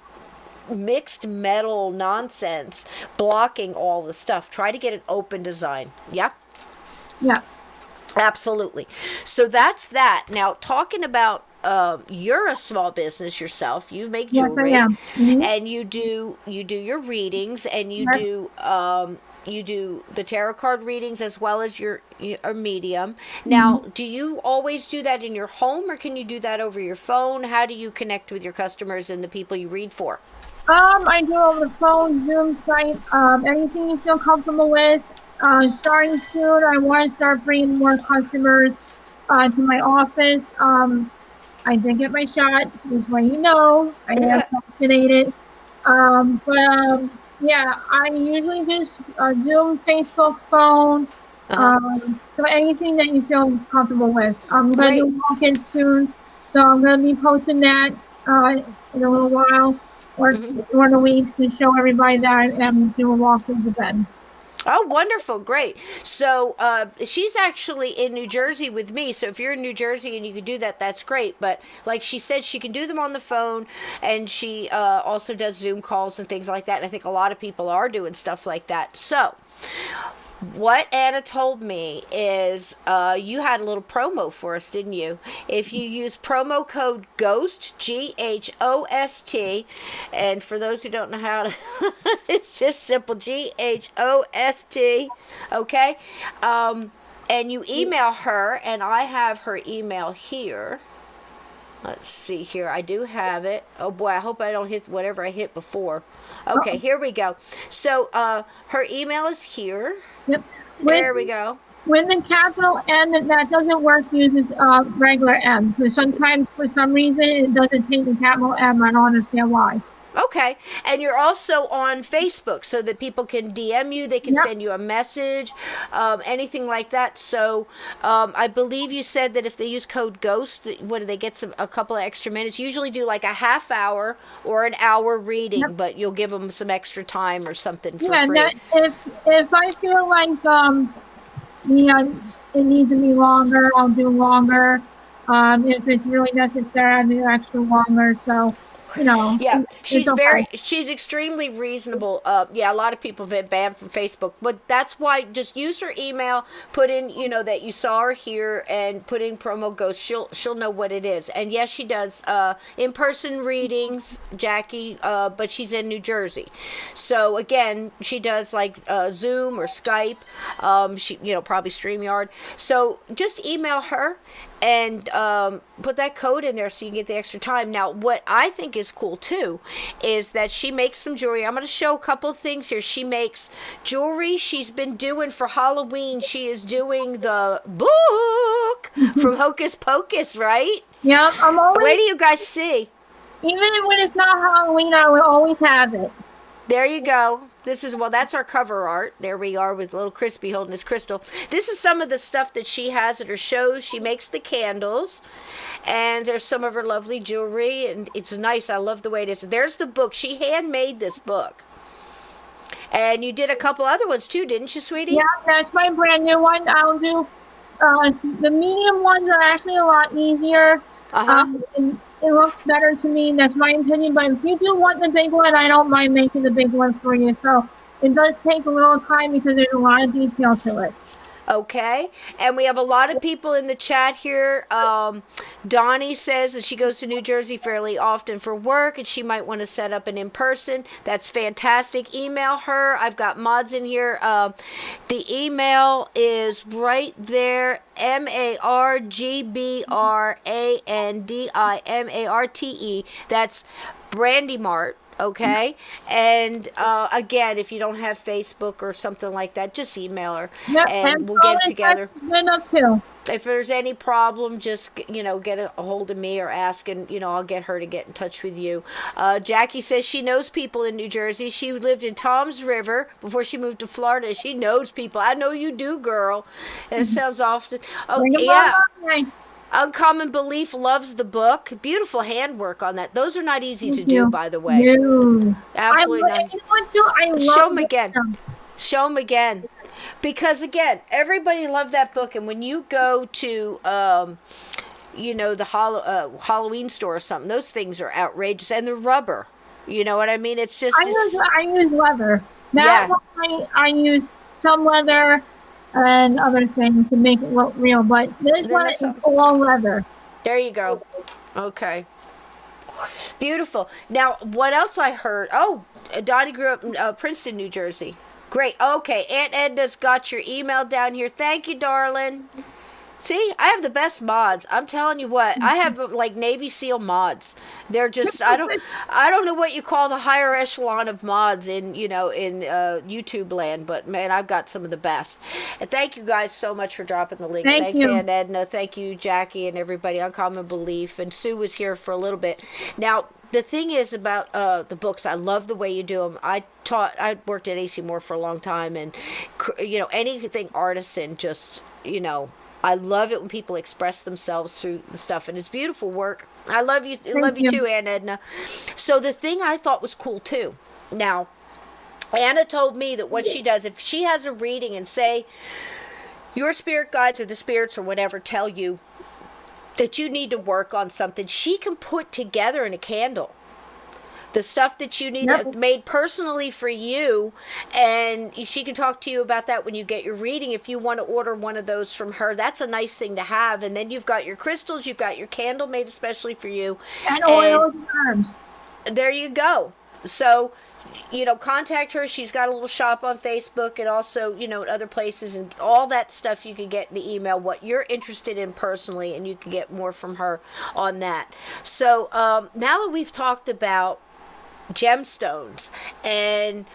S1: mixed metal nonsense blocking all the stuff. Try to get an open design. Yeah?
S2: Yeah.
S1: Absolutely. So that's that. Now, talking about you're a small business yourself. You make jewelry.
S2: Yes, I am. Mm-hmm.
S1: And you do your readings, and you do the tarot card readings as well as your medium. Now, do you always do that in your home, or can you do that over your phone? How do you connect with your customers and the people you read for?
S2: I do over the phone, Zoom, Skype, anything you feel comfortable with. Starting soon, I want to start bringing more customers to my office. I did get my shot, just so you know. I am vaccinated. Yeah, I usually just Zoom, Facebook, phone, so anything that you feel comfortable with. I'm going to do walk-ins soon, so I'm going to be posting that in a little while, or during the week, to show everybody that I am doing walk-ins again.
S1: Oh, wonderful. Great. So she's actually in New Jersey with me. So if you're in New Jersey and you can do that, that's great. But like she said, she can do them on the phone, and she also does Zoom calls and things like that. And I think a lot of people are doing stuff like that. So what Anna told me is you had a little promo for us, didn't you? If you use promo code GHOST, GHOST, and for those who don't know how to, it's just simple, GHOST, okay? And you email her, and I have her email here. Let's see here. I do have it. Oh boy, I hope I don't hit whatever I hit before. Okay, here we go. So her email is here.
S2: Yep.
S1: There we go.
S2: When the capital N that doesn't work, uses regular M. Because sometimes, for some reason, it doesn't take the capital M. I don't understand why.
S1: Okay. And you're also on Facebook so that people can DM you, they can
S2: Yep.
S1: send you a message, anything like that. So I believe you said that if they use code GHOST, what do they get a couple of extra minutes? Usually do like a half hour or an hour reading,
S2: Yep.
S1: but you'll give them some extra time or something for
S2: Yeah,
S1: free.
S2: if I feel like it needs to be longer, I'll do longer. If it's really necessary, I'll do extra longer. So,
S1: Yeah,
S2: it's okay.
S1: she's extremely reasonable. Yeah, a lot of people have been banned from Facebook, but that's why just use her email, put in, that you saw her here and put in promo ghost. She'll know what it is. And yes, she does in-person readings, Jackie, but she's in New Jersey. So again, she does like Zoom or Skype. She, probably StreamYard. So just email her and put that code in there so you can get the extra time. Now, what I think is cool too is that she makes some jewelry. I'm going to show a couple things here. She makes jewelry she's been doing for Halloween. She is doing the book from Hocus Pocus, right?
S2: Yeah, I'm always,
S1: Wait till you guys see.
S2: even when it's not Halloween, I will always have it.
S1: There you go. That's our cover art. There we are with little Crispy holding his crystal. This is some of the stuff that she has at her shows. She makes the candles, and there's some of her lovely jewelry, and it's nice. I love the way it is. There's the book. She handmade this book. And you did a couple other ones too, didn't you, sweetie?
S2: Yeah, that's my brand new one. I'll do, the medium ones are actually a lot easier. And it looks better to me. That's my opinion. But if you do want the big one, I don't mind making the big one for you. So it does take a little time because there's a lot of detail to it.
S1: Okay, and we have a lot of people in the chat here. Donnie says that she goes to New Jersey fairly often for work and she might want to set up an in-person. That's fantastic. Email her. I've got mods in here. The email is right there. MargBrandimarte. That's Brandimarte. Okay, and again, if you don't have Facebook or something like that, just email her,
S2: Yep,
S1: and we'll get it together.
S2: Good enough too.
S1: If there's any problem, just get a hold of me or ask, and I'll get her to get in touch with you. Jackie says she knows people in New Jersey. She lived in Toms River before she moved to Florida. She knows people. I know you do, girl. And it sounds often. Oh yeah. Uncommon Belief loves the book. Beautiful handwork on that. Those are not easy to do, by the way.
S2: No.
S1: Absolutely not.
S2: I love
S1: Show them again. Show them again. Because, again, everybody loved that book. And when you go to, the Halloween store or something, those things are outrageous. And the rubber. You know what I mean? It's just...
S2: I use leather. That one I use some leather and other things to make it look real, but this one is all leather.
S1: There you go. Okay. Beautiful. Now, what else I heard? Oh, Dottie grew up in Princeton, New Jersey. Great. Okay, Aunt Edna's got your email down here. Thank you, darling. See, I have the best mods. I'm telling you what, I have like Navy SEAL mods. They're just I don't know what you call the higher echelon of mods in YouTube land, but man, I've got some of the best. And thank you guys so much for dropping the links. Thanks, Aunt Edna. Thank you, Jackie, and everybody. Uncommon Belief, and Sue was here for a little bit. Now, the thing is about the books, I love the way you do them. I worked at AC Moore for a long time, and anything artisan, just I love it when people express themselves through the stuff, and it's beautiful work. I love you. Love you too, Aunt Edna. So the thing I thought was cool too. Now, Anna told me that what she does, if she has a reading and say your spirit guides or the spirits or whatever tell you that you need to work on something, she can put together in a candle the stuff that you need made personally for you, and she can talk to you about that when you get your reading. If you want to order one of those from her, that's a nice thing to have. And then you've got your crystals, you've got your candle made especially for you,
S2: and oils and herbs.
S1: There you go. So contact her. She's got a little shop on Facebook and also, at other places, and all that stuff you can get in the email, what you're interested in personally, and you can get more from her on that. So now that we've talked about gemstones, and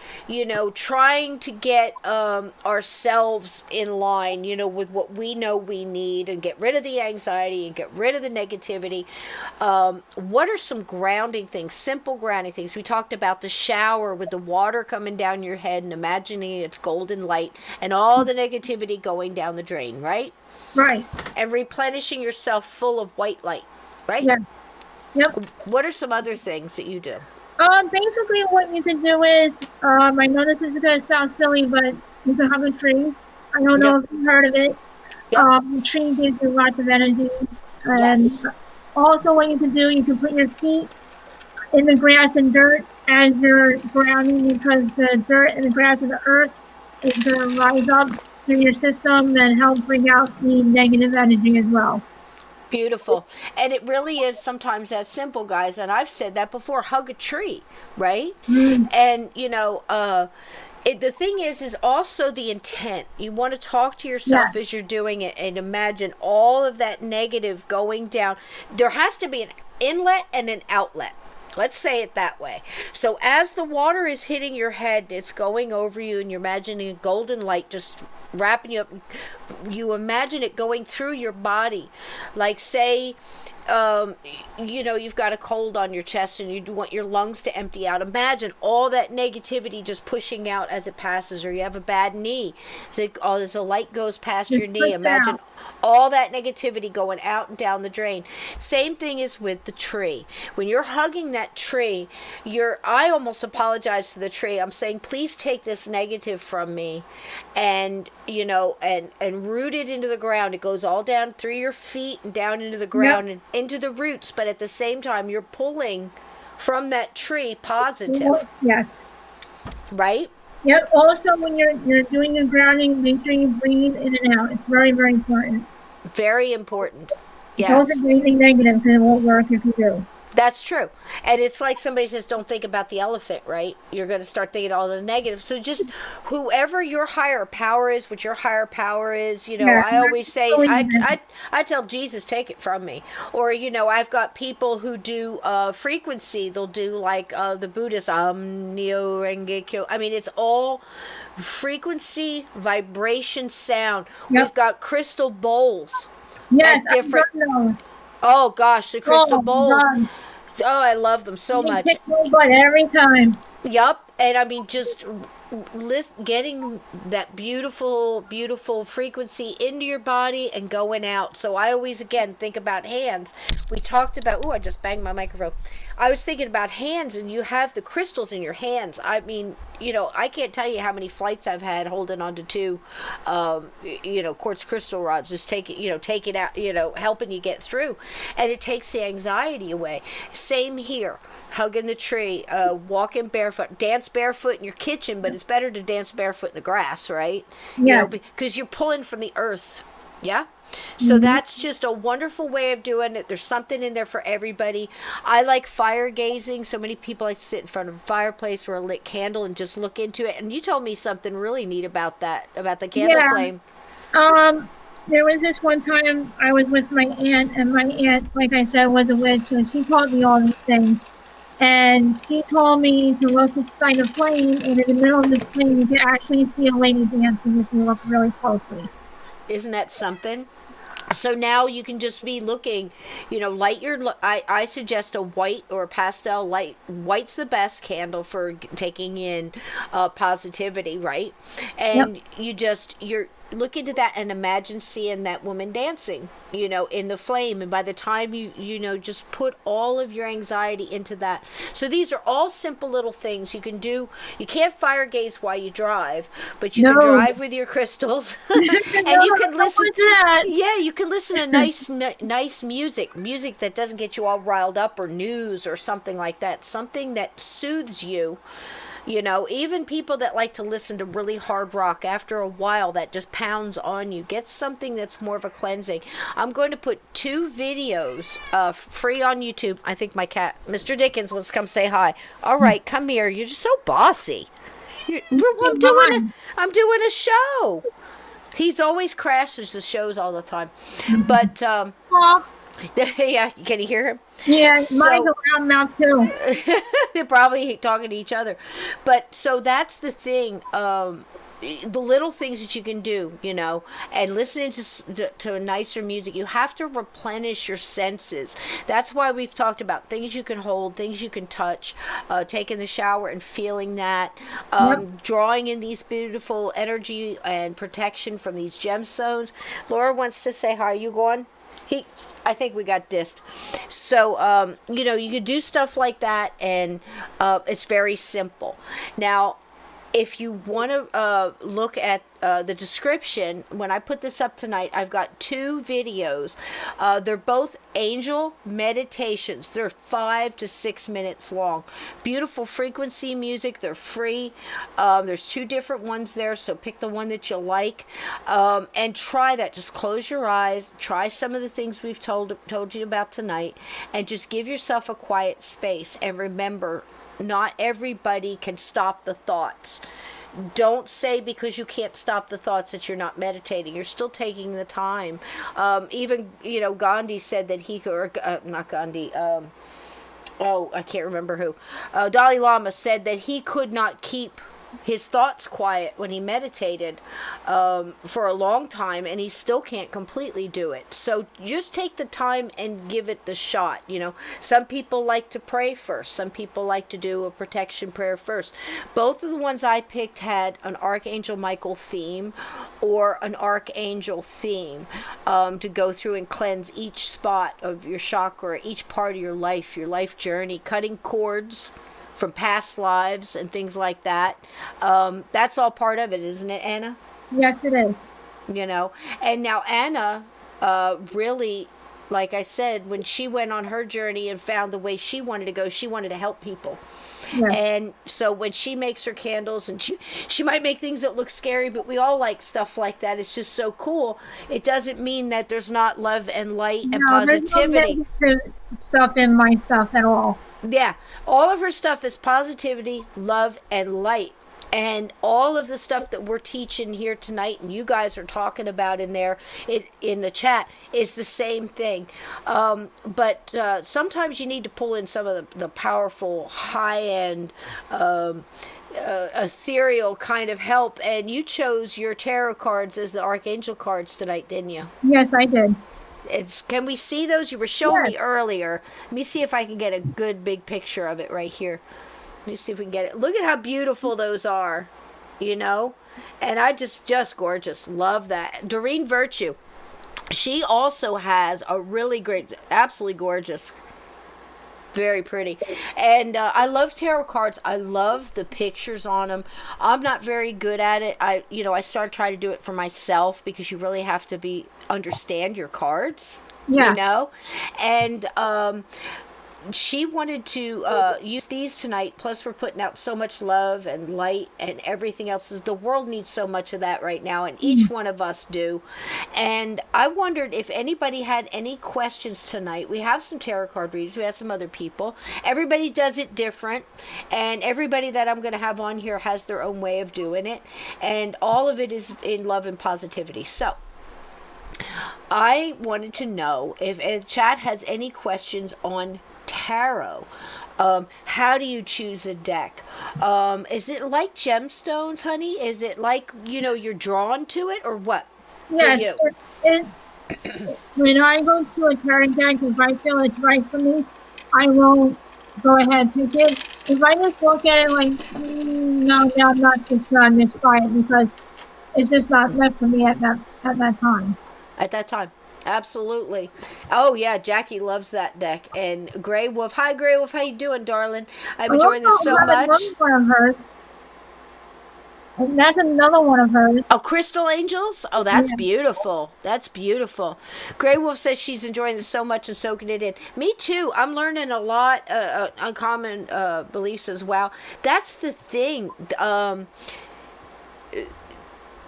S1: trying to get ourselves in line, with what we know we need, and get rid of the anxiety and get rid of the negativity. What are some grounding things, simple grounding things? We talked about the shower with the water coming down your head and imagining it's golden light and all the negativity going down the drain, right?
S2: Right.
S1: And replenishing yourself full of white light, right?
S2: Yes. Yep.
S1: What are some other things that you do?
S2: Basically what you can do is, I know this is going to sound silly, but you can hug a tree. I don't know if you've heard of it. The tree gives you lots of energy. And also what you can do, you can put your feet in the grass and dirt as you're grounding, because the dirt and the grass and the earth is going to rise up through your system and help bring out the negative energy as well.
S1: Beautiful. And it really is sometimes that simple, guys. And I've said that before, hug a tree, right? And, the thing is also the intent. You want to talk to yourself as you're doing it and imagine all of that negative going down. There has to be an inlet and an outlet. Let's say it that way. So as the water is hitting your head, it's going over you, and you're imagining a golden light just wrapping you up. You imagine it going through your body. Like, say, you've got a cold on your chest and you want your lungs to empty out. Imagine all that negativity just pushing out as it passes. Or you have a bad knee. As the light goes past your knee, imagine all that negativity going out and down the drain. Same thing is with the tree. When you're hugging that tree, I almost apologize to the tree. I'm saying, please take this negative from me, and and root it into the ground. It goes all down through your feet and down into the ground and into the roots. But at the same time, you're pulling from that tree positive.
S2: Yes.
S1: Right?
S2: Yep. Also, when you're doing the grounding, make sure you breathe in and out. It's very, very important.
S1: Very important. Yes.
S2: Don't breathing negative, because it won't work if you do.
S1: That's true. And it's like somebody says, don't think about the elephant, right? You're going to start thinking all the negative. So just whoever your higher power is, what your higher power is, I always say, I tell Jesus, take it from me. Or, I've got people who do frequency. They'll do like the Buddhist, Neo Renge Kyo. I mean, it's all frequency, vibration, sound. We've got crystal bowls.
S2: Yes, I've done those.
S1: Oh gosh, the crystal bowls. Oh, I love them so much.
S2: Kick my butt every time.
S1: Yup, and I mean, just getting that beautiful, beautiful frequency into your body and going out. So I always, again, think about hands. We talked about, I just banged my microphone. I was thinking about hands, and you have the crystals in your hands. I mean, I can't tell you how many flights I've had holding onto two, quartz crystal rods. Just take it out, helping you get through. And it takes the anxiety away. Same here. Hugging the tree, walking barefoot, dance barefoot in your kitchen, but it's better to dance barefoot in the grass, right?
S2: Yes.
S1: Because you're pulling from the earth. Yeah? So that's just a wonderful way of doing it. There's something in there for everybody. I like fire gazing. So many people like to sit in front of a fireplace or a lit candle and just look into it. And you told me something really neat about that, about the candle flame.
S2: There was this one time I was with my aunt, and my aunt, like I said, was a witch, and she taught me all these things. And she told me to look inside a flame, and in the middle of the flame, you can actually see a lady dancing if you look really closely.
S1: Isn't that something? So now you can just be looking, light your, I suggest a white or a pastel light. White's the best candle for taking in positivity, right? And you're look into that and imagine seeing that woman dancing, in the flame. And by the time you just put all of your anxiety into that. So these are all simple little things you can do. You can't fire gaze while you drive, but you can drive with your crystals. And you can listen. Yeah, you can listen to nice music that doesn't get you all riled up, or news or something like that. Something that soothes you. Even people that like to listen to really hard rock, after a while that just pounds on you. Get something that's more of a cleansing. I'm going to put 2 videos free on YouTube. I think my cat, Mr. Dickens, wants to come say hi. All right, come here. You're just so bossy. I'm doing a show. He's always crashes the shows all the time. But Yeah, can you hear him?
S2: Yeah, mine's
S1: So
S2: a loud mouth too.
S1: they're probably talking to each other. But so that's the thing. The little things that you can do, and listening to nicer music, you have to replenish your senses. That's why we've talked about things you can hold, things you can touch, taking the shower and feeling that,
S2: Yep.
S1: drawing in these beautiful energy and protection from these gemstones. Laura wants to say hi. You going? I think we got dissed. So, you could do stuff like that, and it's very simple. Now, if you want to look at the description, when I put this up tonight, I've got 2 videos. They're both angel meditations. They're 5 to 6 minutes long. Beautiful frequency music. They're free. There's 2 different ones there, so pick the one that you like, and try that. Just close your eyes. Try some of the things we've told you about tonight, and just give yourself a quiet space. And remember, not everybody can stop the thoughts. Don't say because you can't stop the thoughts that you're not meditating. You're still taking the time. Even, Gandhi said that he could, or not Gandhi, I can't remember who. Dalai Lama said that he could not keep his thoughts quiet when he meditated for a long time, and he still can't completely do it. So just take the time and give it the shot. Some people like to pray first. Some people like to do a protection prayer first. Both of the ones I picked had an Archangel Michael theme or an Archangel theme to go through and cleanse each spot of your chakra, each part of your life journey, cutting cords from past lives and things like that. That's all part of it, isn't it, Anna?
S2: Yes, it is.
S1: And now Anna really, like I said, when she went on her journey and found the way she wanted to go, she wanted to help people.
S2: Yes.
S1: And so when she makes her candles, and she might make things that look scary, but we all like stuff like that. It's just so cool. It doesn't mean that there's not love and light and positivity.
S2: There's no stuff in my stuff at all.
S1: Yeah, all of her stuff is positivity, love, and light. And all of the stuff that we're teaching here tonight, and you guys are talking about in there, in the chat, is the same thing. But sometimes you need to pull in some of the powerful, high-end, ethereal kind of help. And you chose your tarot cards as the Archangel cards tonight, didn't you?
S2: Yes, I did.
S1: Can we see those? You were showing
S2: Yes.
S1: me earlier. Let me see if I can get a good big picture of it right here. Let me see if we can get it. Look at how beautiful those are, and I just gorgeous. Love that. Doreen Virtue, she also has a really great, absolutely gorgeous, very pretty. And I love tarot cards. I love the pictures on them. I'm not very good at it. I started trying to do it for myself because you really have to understand your cards.
S2: Yeah.
S1: And she wanted to use these tonight. Plus, we're putting out so much love and light and everything else. The world needs so much of that right now, and each one of us do. And I wondered if anybody had any questions tonight. We have some tarot card readers. We have some other people. Everybody does it different, and everybody that I'm going to have on here has their own way of doing it. And all of it is in love and positivity. So I wanted to know if the chat has any questions on tarot. How do you choose a deck? Is it like gemstones, honey? Is it like, you're drawn to it, or what?
S2: Yes. When I go to a tarot deck, if I feel it's right for me, I won't go ahead and pick it. If I just look at it like, no, I'm not just try it because it's just not meant for me at that time.
S1: At that time. Absolutely. Oh yeah, Jackie loves that deck. And Grey Wolf. Hi Grey Wolf, how you doing, darling? I'm enjoying this so much.
S2: One of hers. And that's another one of hers.
S1: Oh, Crystal Angels? Oh, that's beautiful. That's beautiful. Grey Wolf says she's enjoying this so much and soaking it in. Me too. I'm learning a lot, uncommon beliefs as well. That's the thing.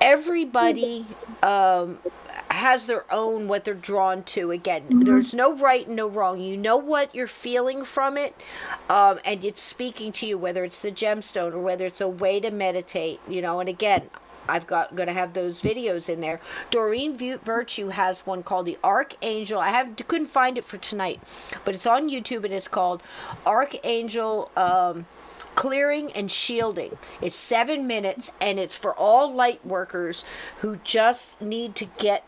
S1: Everybody has their own what they're drawn to. Again, there's no right and no wrong. You know what you're feeling from it, and it's speaking to you, whether it's the gemstone or whether it's a way to meditate, and again, going to have those videos in there. Doreen Virtue has one called the Archangel. Couldn't find it for tonight, but it's on YouTube, and it's called Archangel Clearing and Shielding. It's 7 minutes, and it's for all light workers who just need to get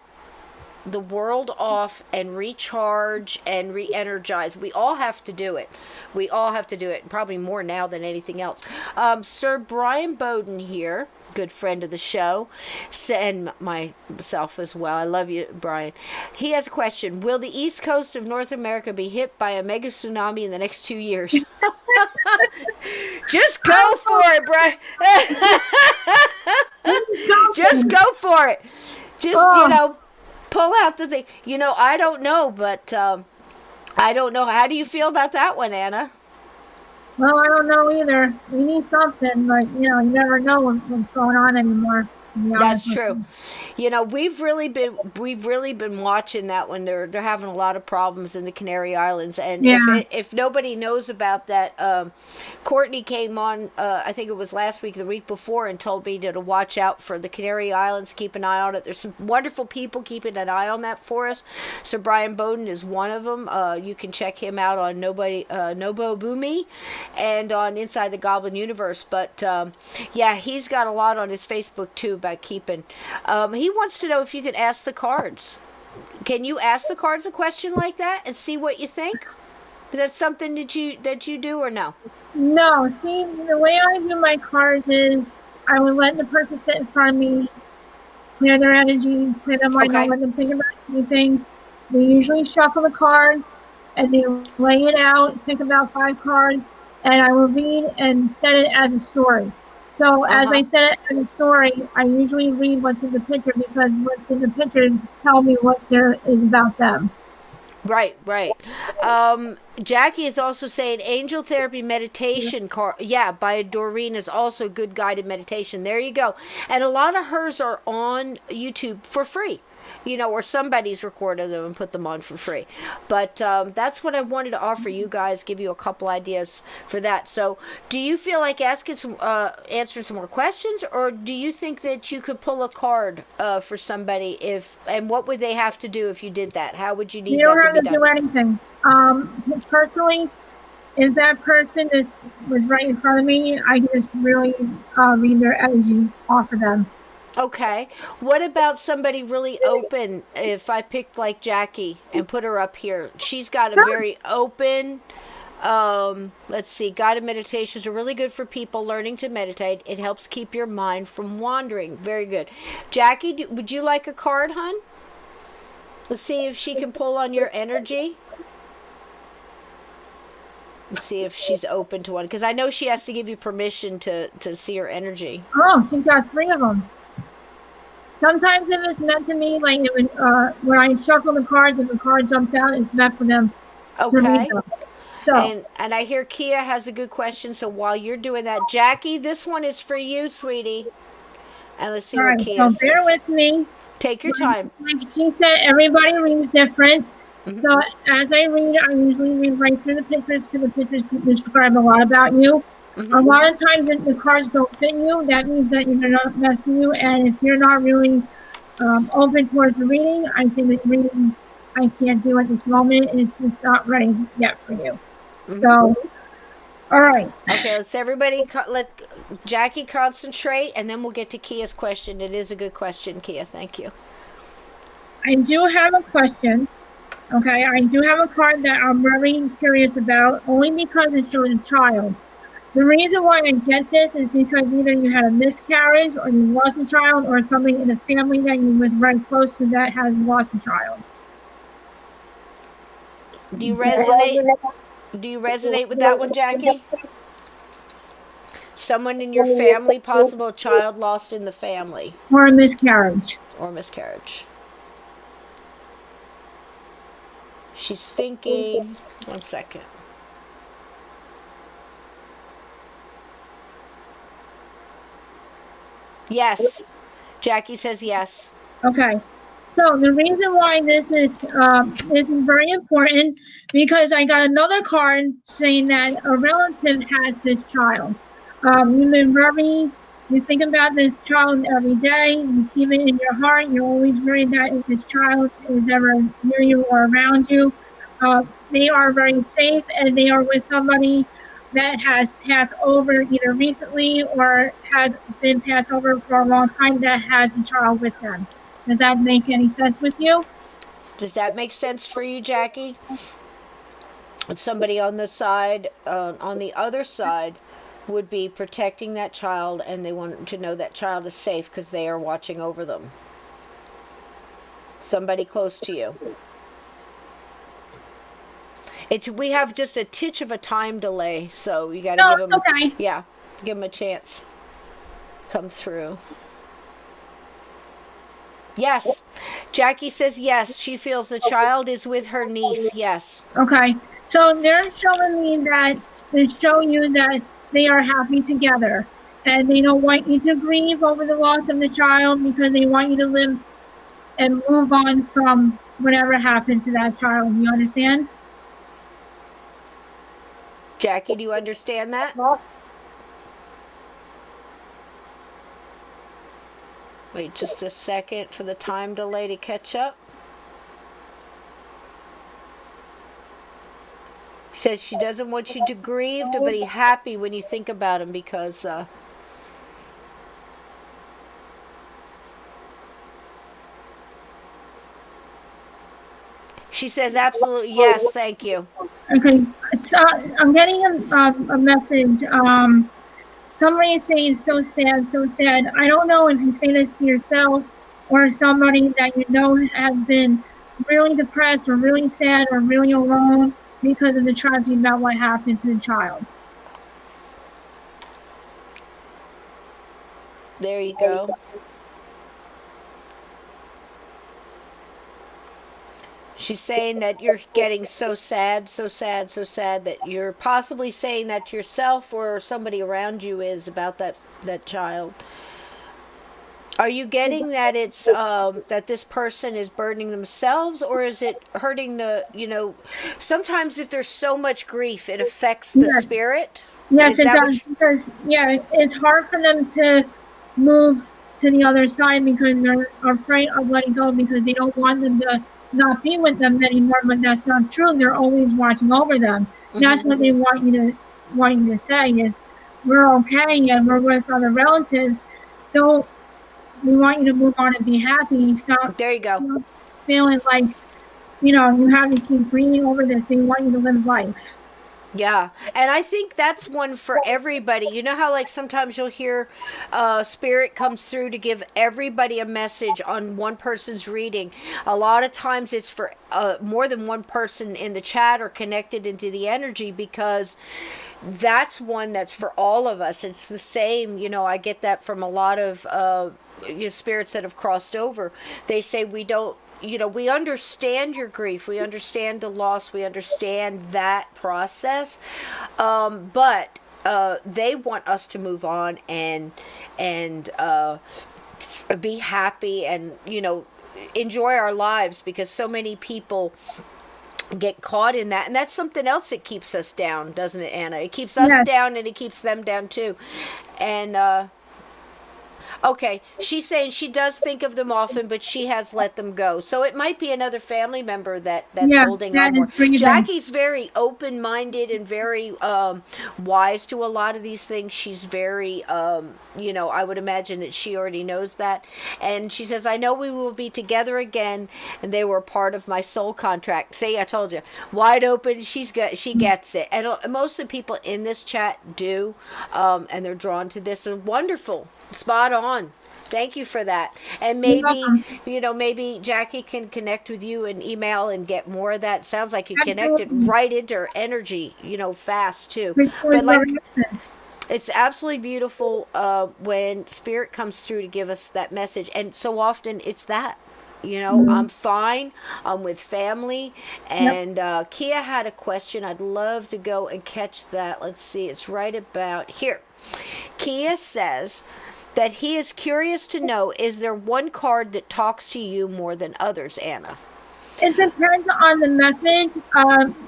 S1: the world off and recharge and re-energize. We all have to do it. We all have to do it, probably more now than anything else. Sir Brian Bowden here, good friend of the show, and myself as well. I love you, Brian. He has a question. Will the east coast of North America be hit by a mega tsunami in the next 2 years? Just go for it, Brian. Just go for it. Just, pull out the thing. I don't know, but I don't know. How do you feel about that one, Anna?
S2: Well, I don't know either. We need something, but you never know what's going on anymore.
S1: That's true. We've really been watching that one. They're having a lot of problems in the Canary Islands, and if nobody knows about that, Courtney came on. I think it was last week, the week before, and told me to watch out for the Canary Islands. Keep an eye on it. There's some wonderful people keeping an eye on that for us. So Brian Bowden is one of them. You can check him out on Nobo Boomy, and on Inside the Goblin Universe. But he's got a lot on his Facebook too about keeping. He wants to know if you could ask the cards. Can you ask the cards a question like that and see what you think? Is that something that you do or no?
S2: No. See, the way I do my cards is I would let the person sit in front of me, clear their energy, clear their mind, not let them think about anything. We usually shuffle the cards and they lay it out, pick about 5 cards, and I will read and set it as a story. So as I said it as a story, I usually read what's in the picture, because what's in the pictures tell me what there is about them.
S1: Right. Jackie is also saying Angel Therapy Meditation by Doreen is also good guided meditation. There you go. And a lot of hers are on YouTube for free. Or somebody's recorded them and put them on for free. But that's what I wanted to offer you guys, give you a couple ideas for that. So do you feel like answering some more questions, or do you think that you could pull a card for somebody and what would they have to do if you did that? How would you need that to be done?
S2: You don't have to do anything. Personally, if that person was right in front of me, I can just really read their energy off of them.
S1: Okay. What about somebody really open? If I picked like Jackie and put her up here, she's got a very open, let's see, guided meditations are really good for people learning to meditate. It helps keep your mind from wandering. Very good. Jackie, would you like a card, hon? Let's see if she can pull on your energy. Let's see if she's open to one, because I know she has to give you permission to see her energy.
S2: Oh, she's got 3 of them. Sometimes if it's meant to me, like when I shuffle the cards, if a card jumps out, it's meant for them to read them. So,
S1: and I hear Kia has a good question, so while you're doing that, Jackie, this one is for you, sweetie. And let's see what Kia says.
S2: So bear with me.
S1: Take your time.
S2: Like she said, everybody reads different. Mm-hmm. So as I read, I usually read right through the pictures, because the pictures describe a lot about you. Mm-hmm. A lot of times if the cards don't fit you, that means that you're not meant for you. And if you're not really open towards the reading, I say that reading I can't do at this moment. It's just not ready yet for you. Mm-hmm. So, all right.
S1: Okay, let's everybody let Jackie concentrate, and then we'll get to Kia's question. It is a good question, Kia. Thank you.
S2: I do have a question. Okay, I do have a card that I'm very curious about, only because it shows a child. The reason why I get this is because either you had a miscarriage, or you lost a child, or somebody in the family that you was very close to that has lost a child.
S1: Do you resonate with that one, Jackie? Someone in your family, possible a child lost in the family.
S2: Or a miscarriage.
S1: She's thinking. 1 second. Yes. Jackie says yes.
S2: Okay. So the reason why this is very important, because I got another card saying that a relative has this child. You've been very You think about this child every day. You keep it in your heart. You're always worried that if this child is ever near you or around you, they are very safe and they are with somebody that has passed over either recently or has been passed over for a long time that has a child with them. Does that make any sense with you?
S1: Does that make sense for you, Jackie? Somebody on the side, on the other side, would be protecting that child, and they want to know that child is safe because they are watching over them. Somebody close to you. We have just a titch of a time delay, so you got to give them.
S2: Okay.
S1: Yeah, give them a chance. Come through. Yes, Jackie says yes. She feels the child is with her niece. Yes.
S2: Okay. So they're showing me that they show you that they are happy together, and they don't want you to grieve over the loss of the child because they want you to live and move on from whatever happened to that child. You understand?
S1: Jackie, do you understand that? Wait just a second for the time delay to catch up. She says she doesn't want you to grieve, but be happy when you think about him because she says absolutely yes, thank you.
S2: Okay. So I'm getting a message. Somebody is saying so sad, so sad. I don't know if you say this to yourself or somebody that you know has been really depressed or really sad or really alone because of the tragedy about what happened to the child.
S1: There you go. She's saying that you're getting so sad, so sad, so sad that you're possibly saying that to yourself or somebody around you is about that child. Are you getting that it's that this person is burdening themselves, or is it hurting sometimes if there's so much grief, it affects the spirit?
S2: Yes, it does. Because, it's hard for them to move to the other side because they're afraid of letting go because they don't want them to not be with them anymore, but that's not true. They're always watching over them. Mm-hmm. That's what they want you to say is, we're okay and we're with other relatives. So we want you to move on and be happy. Stop.
S1: There you go.
S2: Feeling like, you have to keep grieving over this. They want you to live life.
S1: Yeah, and I think that's one for everybody. You know how sometimes you'll hear spirit comes through to give everybody a message on one person's reading. A lot of times it's for more than one person in the chat or connected into the energy because that's one that's for all of us. It's the same, I get that from a lot of spirits that have crossed over. They say we don't, we understand your grief. We understand the loss. We understand that process. But they want us to move on and be happy and, enjoy our lives because so many people get caught in that. And that's something else that keeps us down, doesn't it, Anna? It keeps us down and it keeps them down too. And, okay, she's saying she does think of them often, but she has let them go. So it might be another family member that's holding on more. Jackie's very open-minded and very wise to a lot of these things. She's very, I would imagine that she already knows that. And she says, I know we will be together again, and they were part of my soul contract. See, I told you. Wide open, she gets it. And most of the people in this chat do, and they're drawn to this. And wonderful. Spot on. Thank you for that. And maybe, maybe Jackie can connect with you and email and get more of that. Sounds like you connected right into her energy, fast too. But it's absolutely beautiful when spirit comes through to give us that message. And so often it's that. I'm fine. I'm with family. And Kia had a question. I'd love to go and catch that. Let's see. It's right about here. Kia says that he is curious to know, is there one card that talks to you more than others, Anna?
S2: It depends on the message.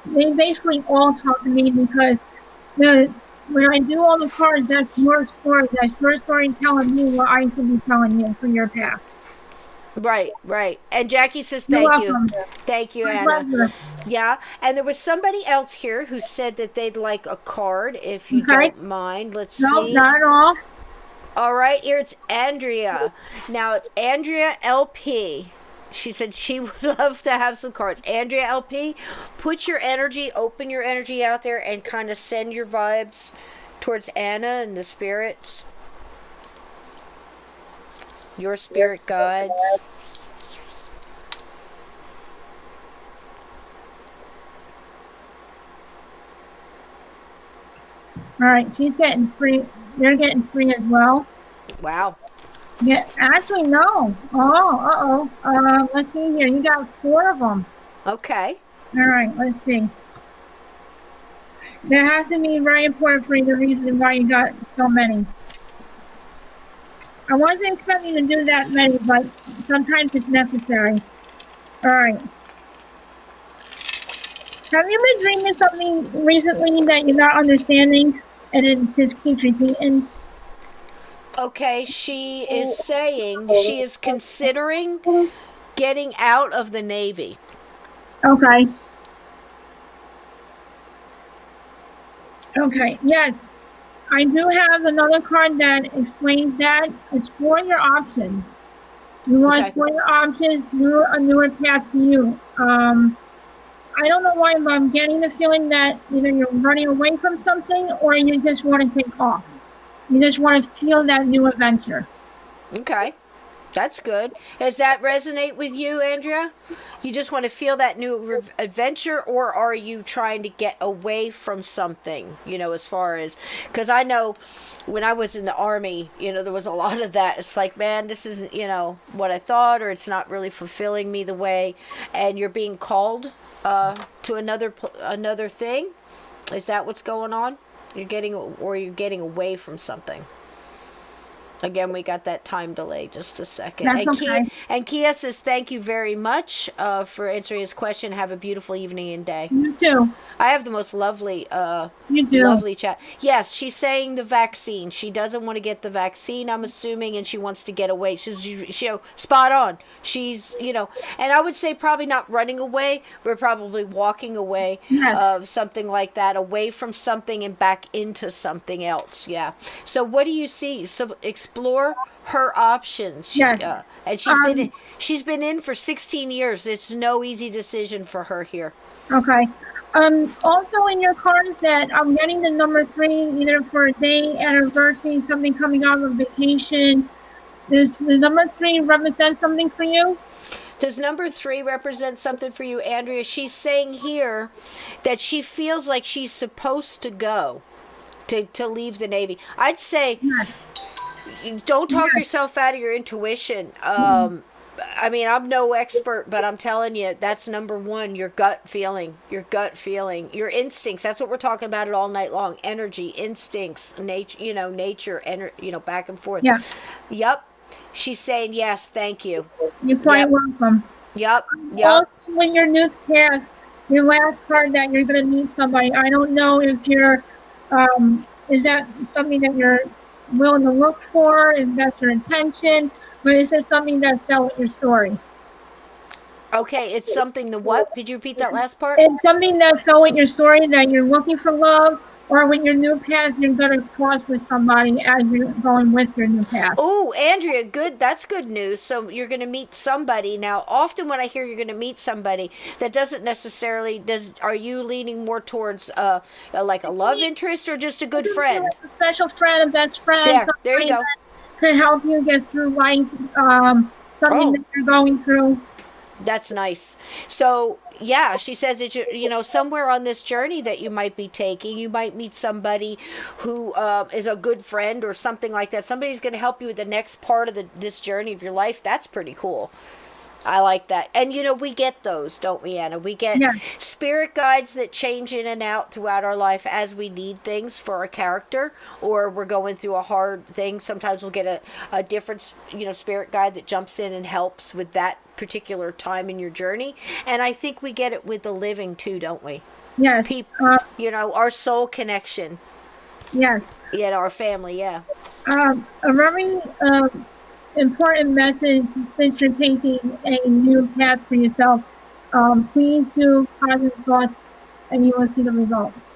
S2: They basically all talk to me because when I do all the cards, that's your story. That's your story telling me what I should be telling you for your path.
S1: Right, right. And Jackie says
S2: You're
S1: thank you.
S2: welcome.
S1: Thank you,
S2: My
S1: Anna.
S2: pleasure.
S1: Yeah, and there was somebody else here who said that they'd like a card, if you
S2: Okay.
S1: don't mind. Let's
S2: No,
S1: see.
S2: not at all.
S1: All right, here it's Andrea. Now it's Andrea LP. She said she would love to have some cards. Andrea LP, put your energy, open your energy out there and kind of send your vibes towards Anna and the spirits. Your spirit guides.
S2: All right, she's getting 3. They're getting 3 as well.
S1: Wow.
S2: Yeah, actually, no. Oh, let's see here. You got 4 of them.
S1: Okay.
S2: All right, let's see. That has to be very important for you, the reason why you got so many. I wasn't expecting to do that many, but sometimes it's necessary. All right. Have you been dreaming something recently that you're not understanding, and it just keeps repeating?
S1: Okay, she is saying she is considering getting out of the Navy.
S2: Okay. Okay, yes. I do have another card that explains that. Explore your options. You want to explore your options, do a newer path for you. I don't know why, but I'm getting the feeling that either you're running away from something or you just want to take off. You just want to feel that new adventure.
S1: Okay. That's good. Does that resonate with you, Andrea? You just want to feel that new adventure, or are you trying to get away from something, as far as, because I know when I was in the Army, there was a lot of that. It's like, man, this isn't, what I thought, or it's not really fulfilling me the way, and you're being called to another thing. Is that what's going on? You're getting away from something. Again, we got that time delay. Just a second.
S2: That's okay.
S1: Kia says, thank you very much for answering his question. Have a beautiful evening and day.
S2: You too.
S1: I have the most lovely chat. Yes, she's saying the vaccine. She doesn't want to get the vaccine, I'm assuming, and she wants to get away. She's spot on. She's, and I would say probably not running away. We're probably walking away of something like that, away from something and back into something else. Yeah. So what do you see? So explore her options.
S2: Yes.
S1: And she's been in for 16 years. It's no easy decision for her here.
S2: Okay. Also in your cards that I'm getting the number 3, either for a day, anniversary, something coming out of vacation. Does the number 3 represent something for you?
S1: Does number 3 represent something for you, Andrea? She's saying here that she feels like she's supposed to go, to leave the Navy. I'd say don't talk yourself out of your intuition. I mean, I'm no expert, but I'm telling you, that's number 1, your gut feeling, your instincts. That's what we're talking about it all night long. Energy, instincts, nature, back and forth.
S2: Yeah.
S1: Yep. She's saying, yes, thank you.
S2: You're quite welcome.
S1: Yep.
S2: Also, when your new path, your last card that you're going to meet somebody, I don't know if you're, is that something that you're willing to look for, if that's your intention, but is this something that fell with your story?
S1: Okay, it's something the what? Could you repeat that last part?
S2: It's something that fell with your story, that you're looking for love, or with your new path, you're going to cross with somebody as you're going with your new path.
S1: Oh, Andrea, good. That's good news. So you're going to meet somebody. Now, often when I hear you're going to meet somebody, that doesn't necessarily, are you leaning more towards like a love interest or just a good friend?
S2: A special friend, a best friend.
S1: There you go.
S2: Could help you get through life, something that you're going through.
S1: That's nice. So, yeah, she says that, somewhere on this journey that you might be taking, you might meet somebody who is a good friend or something like that. Somebody's going to help you with the next part of this journey of your life. That's pretty cool. I like that. And, we get those, don't we, Anna? We get spirit guides that change in and out throughout our life as we need things for our character, or we're going through a hard thing. Sometimes we'll get a different, spirit guide that jumps in and helps with that particular time in your journey. And I think we get it with the living too, don't we?
S2: Yes.
S1: Our soul connection.
S2: Yes.
S1: Our family, yeah.
S2: A very important message since you're taking a new path for yourself. Please do positive thoughts and you will see the results.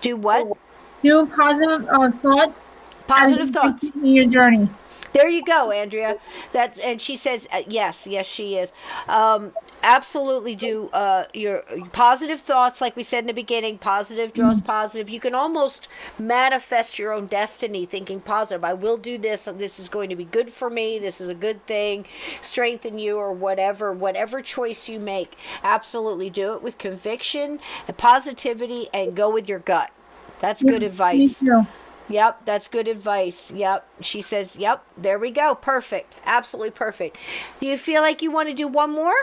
S1: Do what?
S2: Do positive thoughts as
S1: Positive
S2: you
S1: thoughts.
S2: continue your journey.
S1: There you go, Andrea. And she says yes, she is. Absolutely do your positive thoughts, like we said in the beginning. Positive draws positive. You can almost manifest your own destiny, thinking positive. I will do this. This is going to be good for me. This is a good thing. Strengthen you, or whatever choice you make. Absolutely do it with conviction and positivity, and go with your gut. That's good advice.
S2: Me too.
S1: Yep, that's good advice. Yep. She says, yep, there we go. Perfect. Absolutely perfect. Do you feel like you want to do one more?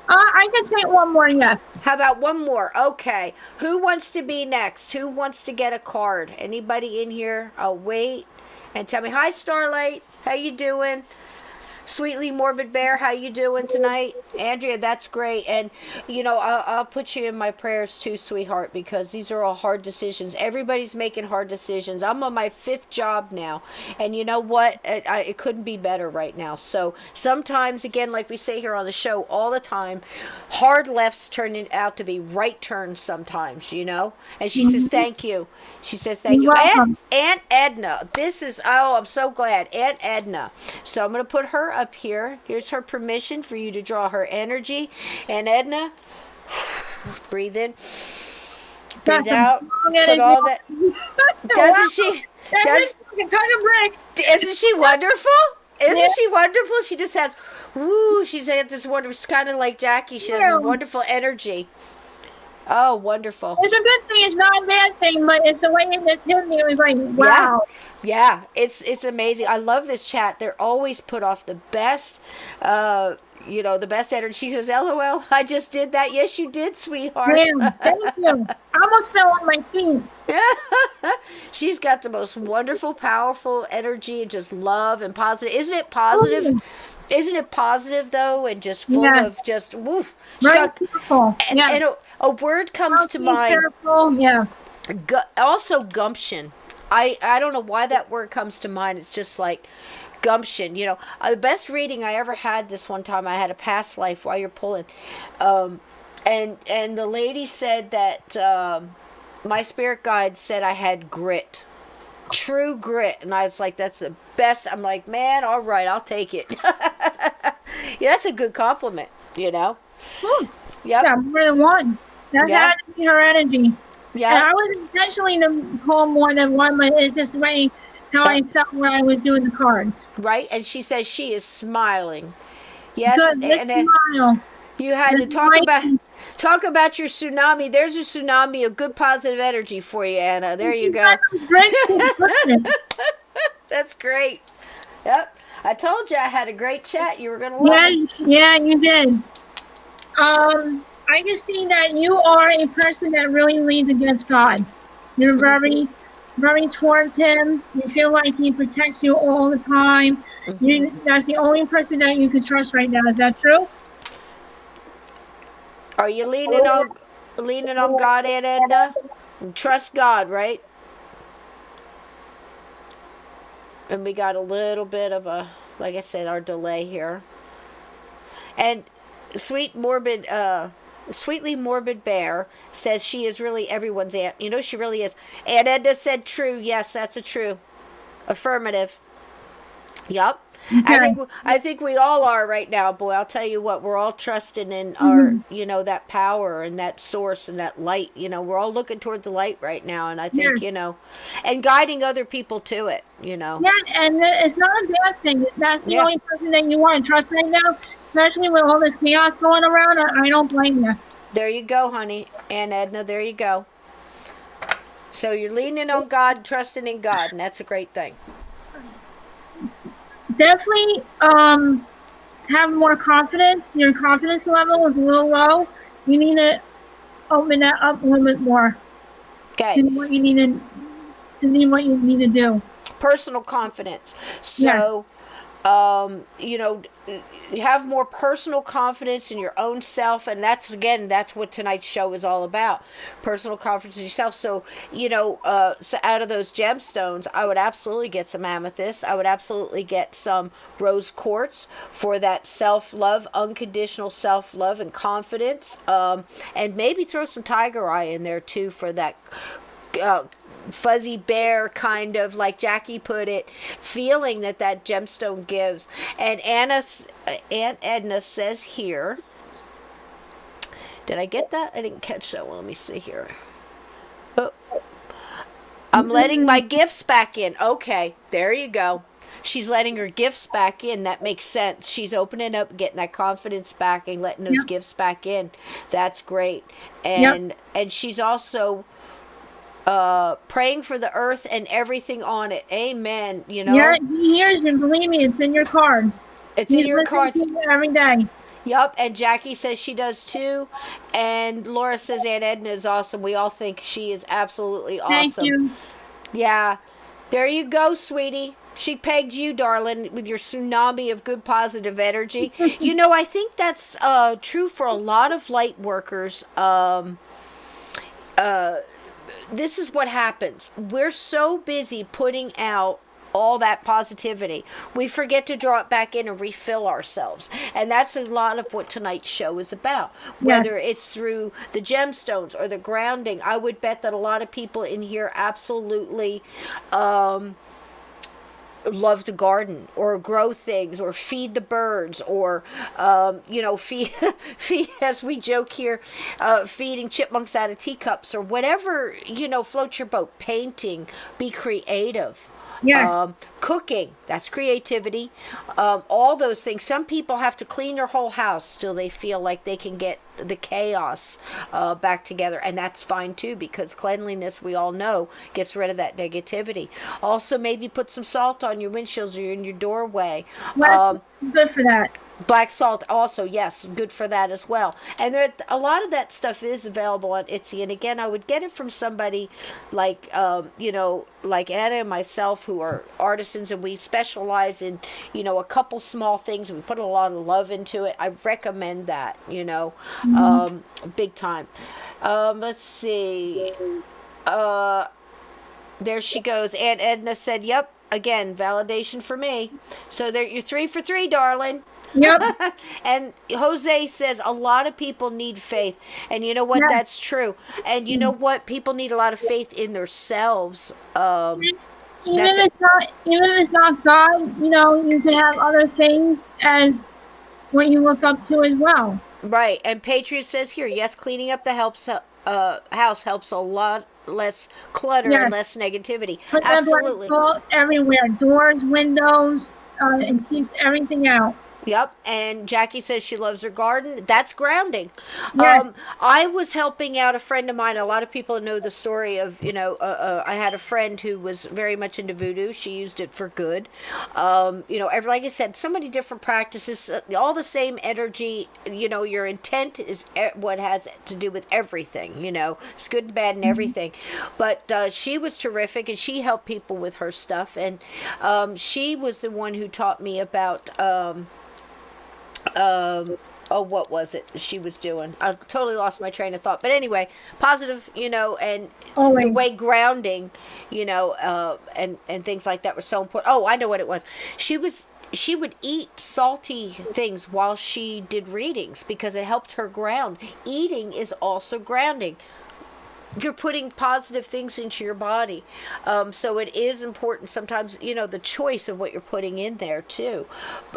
S2: I can take one more, yes.
S1: How about one more? Okay. Who wants to be next? Who wants to get a card? Anybody in here? I'll wait and tell me. Hi, Starlight. How you doing? Sweetly Morbid Bear, how you doing tonight? Andrea, that's great. And, I'll put you in my prayers too, sweetheart, because these are all hard decisions. Everybody's making hard decisions. I'm on my 5th job now. And you know what? It couldn't be better right now. So sometimes, again, like we say here on the show all the time, hard lefts turn out to be right turns sometimes, And she says, thank you. She says, thank you. Aunt Edna. I'm so glad. Aunt Edna. So I'm going to put her up here. Here's her permission for you to draw her energy. And Edna, breathe in, breathe out, put all that. Doesn't she? Isn't she wonderful? Isn't she wonderful? She just has, she's at this wonderful, it's kind of like Jackie. She has this wonderful energy. Oh, wonderful.
S2: It's a good thing. It's not a bad thing, but it's the way it just hit me. It was like, wow.
S1: Yeah. It's amazing. I love this chat. They're always put off the best, the best energy. She says, LOL, I just did that. Yes, you did, sweetheart.
S2: Damn, thank you. I almost fell on my feet.
S1: She's got the most wonderful, powerful energy and just love and positive. Isn't it positive?
S2: Ooh.
S1: Isn't it positive, though, and just full of just, woof.
S2: Right, beautiful.
S1: And a word comes to mind.
S2: Careful. Yeah.
S1: Also, gumption. I don't know why that word comes to mind. It's just like gumption. The best reading I ever had this one time, I had a past life while you're pulling. And the lady said that my spirit guide said I had grit. True grit. And I was like, that's the best. I'm like, man, all right, I'll take it. That's a good compliment, Yep.
S2: Yeah, more than one. That's her energy. Yeah. And I was intentionally to pull more than one, but it's just the way how I felt when I was doing the cards.
S1: Right, and she says she is smiling. Yes,
S2: good. Let's smile.
S1: You had to talk about your tsunami. There's a tsunami of good positive energy for you, Anna. There you go. That's great. Yep. I told you I had a great chat. You were going to love it.
S2: Yeah, you did. I just see that you are a person that really leans against God. You're very, very towards Him. You feel like He protects you all the time. That's the only person that you can trust right now. Is that true?
S1: Are you leaning on God, Aunt Edna? Trust God, right? And we got a little bit of like I said, our delay here. And Sweetly Morbid Bear says she is really everyone's aunt. She really is. Aunt Edna said true. Yes, that's a true. Affirmative. Yup. Okay. I think we all are right now, boy. I'll tell you what, we're all trusting in our, that power and that source and that light. We're all looking towards the light right now, and I think, and guiding other people to it, Yeah,
S2: and it's not a bad thing. That's the only person that you want to trust right now, especially with all this chaos going around. I don't blame you.
S1: There you go, honey. Aunt Edna, there you go. So you're leaning on God, trusting in God, and that's a great thing.
S2: Definitely have more confidence. Your confidence level is a little low. You need to open that up a little bit more.
S1: Okay.
S2: To what you need to do.
S1: Personal confidence. So you know, have more personal confidence in your own self, and that's what tonight's show is all about, personal confidence in yourself. So so out of those gemstones, I would absolutely get some amethyst. I would absolutely get some rose quartz for that self-love, unconditional self-love and confidence, and maybe throw some tiger eye in there too for that fuzzy bear, kind of like Jackie put it, feeling that gemstone gives. And Aunt Edna says here, did I get that? I didn't catch that one. Let me see here. Oh, I'm letting my gifts back in. Okay, there you go. She's letting her gifts back in. That makes sense. She's opening up, getting that confidence back, and letting those gifts back in. That's great. And she's also praying for the earth and everything on it. Amen.
S2: Yeah, he hears you. Believe me, it's in your cards.
S1: It's in your cards
S2: every day.
S1: Yep, and Jackie says she does too, and Laura says Aunt Edna is awesome. We all think she is absolutely awesome.
S2: Thank you.
S1: Yeah, there you go, sweetie. She pegged you, darling, with your tsunami of good positive energy. I think that's true for a lot of light workers. This is what happens. We're so busy putting out all that positivity, we forget to draw it back in and refill ourselves. And that's a lot of what tonight's show is about. Whether it's through the gemstones or the grounding, I would bet that a lot of people in here absolutely love to garden or grow things or feed the birds or feed as we joke here, feeding chipmunks out of teacups or whatever, float your boat. Painting, be creative. Cooking, that's creativity. All those things. Some people have to clean their whole house till they feel like they can get the chaos back together, and that's fine too, because cleanliness, we all know, gets rid of that negativity. Also, maybe put some salt on your windshields or in your doorway.
S2: Good for that.
S1: Black salt also, yes, good for that as well. And a lot of that stuff is available on Etsy. And again, I would get it from somebody like, like Anna and myself, who are artisans, and we specialize in, a couple small things. We put a lot of love into it. I recommend that, big time. Let's see. There she goes. Aunt Edna said, yep, again, validation for me. So there, you're 3 for 3, darling.
S2: Yep.
S1: And Jose says a lot of people need faith, and you know what? That's true. And you know what? People need a lot of faith in themselves.
S2: Even if it's not God, you can have other things as what you look up to as well.
S1: Right. And Patriot says here, yes, cleaning up the house helps a lot less clutter and less negativity.
S2: Put
S1: Absolutely.
S2: Salt everywhere, doors, windows, and keeps everything out.
S1: Yep, and Jackie says she loves her garden. That's grounding.
S2: Yes.
S1: I was helping out a friend of mine. A lot of people know the story of, I had a friend who was very much into voodoo. She used it for good. Like I said, so many different practices, all the same energy. Your intent is what has to do with everything. It's good and bad and everything. But she was terrific, and she helped people with her stuff. And she was the one who taught me about... what was it she was doing? I totally lost my train of thought. But anyway, positive, and the way grounding, and things like that were so important. Oh, I know what it was. She would eat salty things while she did readings because it helped her ground. Eating is also grounding. You're putting positive things into your body. So it is important sometimes, the choice of what you're putting in there too.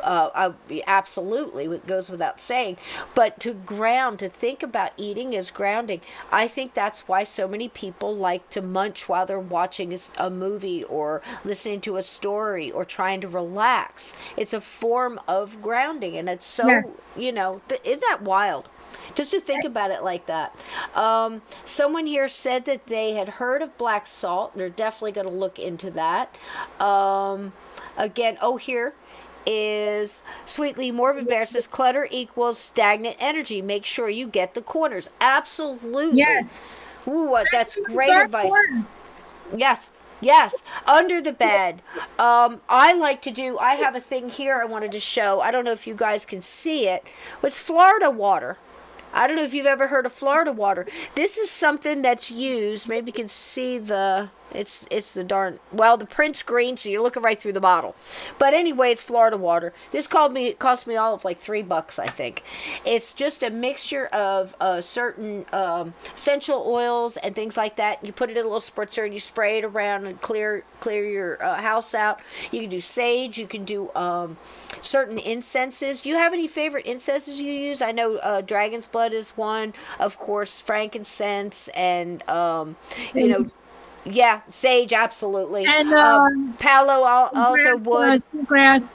S1: Absolutely, it goes without saying. But to ground, to think about eating as grounding, I think that's why so many people like to munch while they're watching a movie or listening to a story or trying to relax. It's a form of grounding, and it's so, isn't that wild? Just to think about it like that. Someone here said that they had heard of black salt. They're definitely going to look into that. Again, here is Sweetly Morbid Bear says clutter equals stagnant energy. Make sure you get the corners. Absolutely.
S2: Yes.
S1: Ooh, that's great advice.
S2: Corners.
S1: Yes. Yes, under the bed. I like to do, I have a thing here I wanted to show. I don't know if you guys can see it. It's Florida water. I don't know if you've ever heard of Florida water. This is something that's used. Maybe you can see it's the darn, well, the print's green, so you're looking right through the bottle. But anyway, it's Florida water. This cost me all of like $3, I think. It's just a mixture of certain essential oils and things like that. You put it in a little spritzer and you spray it around and clear your house out. You can do sage. You can do certain incenses. Do you have any favorite incenses you use? I know dragon's blood is one. Of course, frankincense and you know. Yeah, sage, absolutely.
S2: And
S1: Palo Alto wood.
S2: Grass.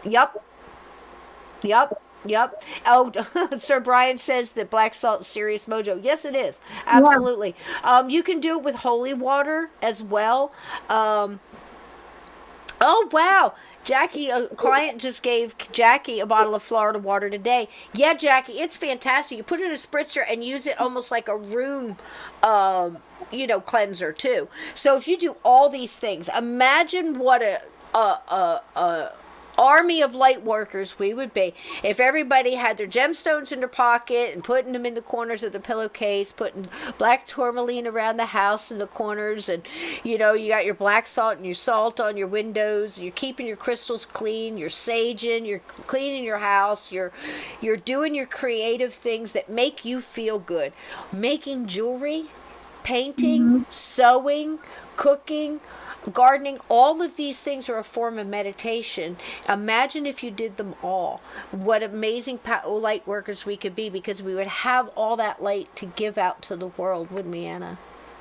S1: Yep. Oh, Sir Brian says that black salt is serious mojo. Yes, it is. Absolutely. Yeah. You can do it with holy water as well. Oh, wow. Jackie, a client just gave Jackie a bottle of Florida water today. Yeah, Jackie, it's fantastic. You put it in a spritzer and use it almost like a room, cleanser too. So if you do all these things, imagine what a army of light workers we would be if everybody had their gemstones in their pocket and putting them in the corners of the pillowcase, putting black tourmaline around the house in the corners, and you got your black salt and your salt on your windows, you're keeping your crystals clean, you're saging, you're cleaning your house, you're doing your creative things that make you feel good, making jewelry, painting, sewing, cooking, gardening. All of these things are a form of meditation. Imagine if you did them all. What amazing light workers we could be, because we would have all that light to give out to the world, wouldn't we, Anna?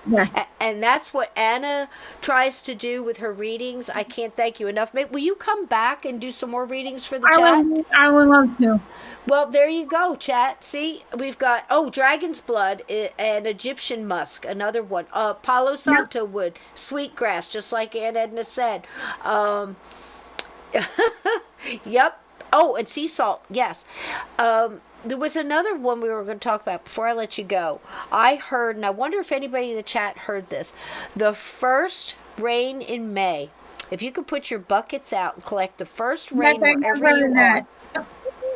S2: Yes.
S1: And that's what Anna tries to do with her readings. I can't thank you enough. Will you come back and do some more readings for the chat?
S2: I would love to.
S1: Well, there you go, chat. See, we've got, dragon's blood and Egyptian musk, another one. Palo Santo wood, sweetgrass, just like Aunt Edna said. Yep. Oh, and sea salt, yes. There was another one we were going to talk about before I let you go. I heard, and I wonder if anybody in the chat heard this, the first rain in May. If you could put your buckets out and collect the first rain wherever you are.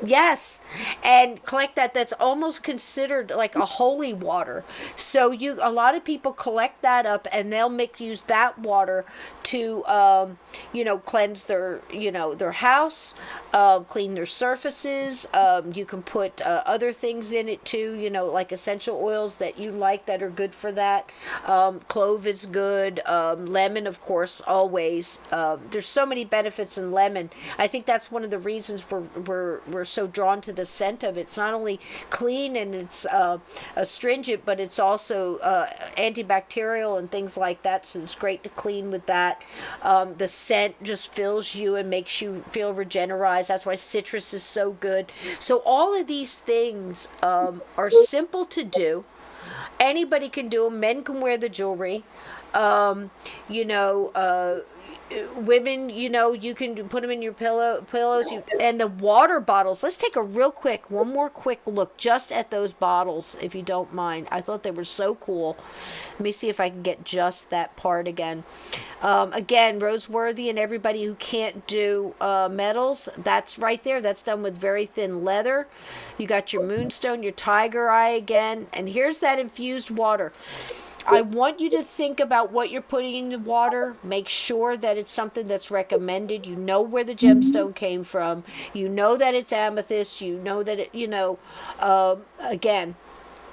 S1: Yes, and collect that. That's almost considered like a holy water. So a lot of people collect that up, and they'll use that water to, cleanse their house, clean their surfaces. You can put other things in it too, like essential oils that you like that are good for that. Clove is good. Lemon, of course, always. There's so many benefits in lemon. I think that's one of the reasons we're so drawn to the scent of it. It's not only clean and it's astringent, but it's also antibacterial and things like that, so it's great to clean with that. The scent just fills you and makes you feel regenerized. That's why citrus is so good. So all of these things are simple to do. Anybody can do them. Men can wear the jewelry. Women, you can put them in your pillows, and the water bottles. Let's take one more quick look just at those bottles, if you don't mind. I thought they were so cool. Let me see if I can get just that part again. Again, Roseworthy and everybody who can't do metals, that's right there. That's done with very thin leather. You got your Moonstone, your Tiger Eye again, and here's that infused water. I want you to think about what you're putting in the water. Make sure that it's something that's recommended. You know where the gemstone came from. You know that it's amethyst. You know that it, again,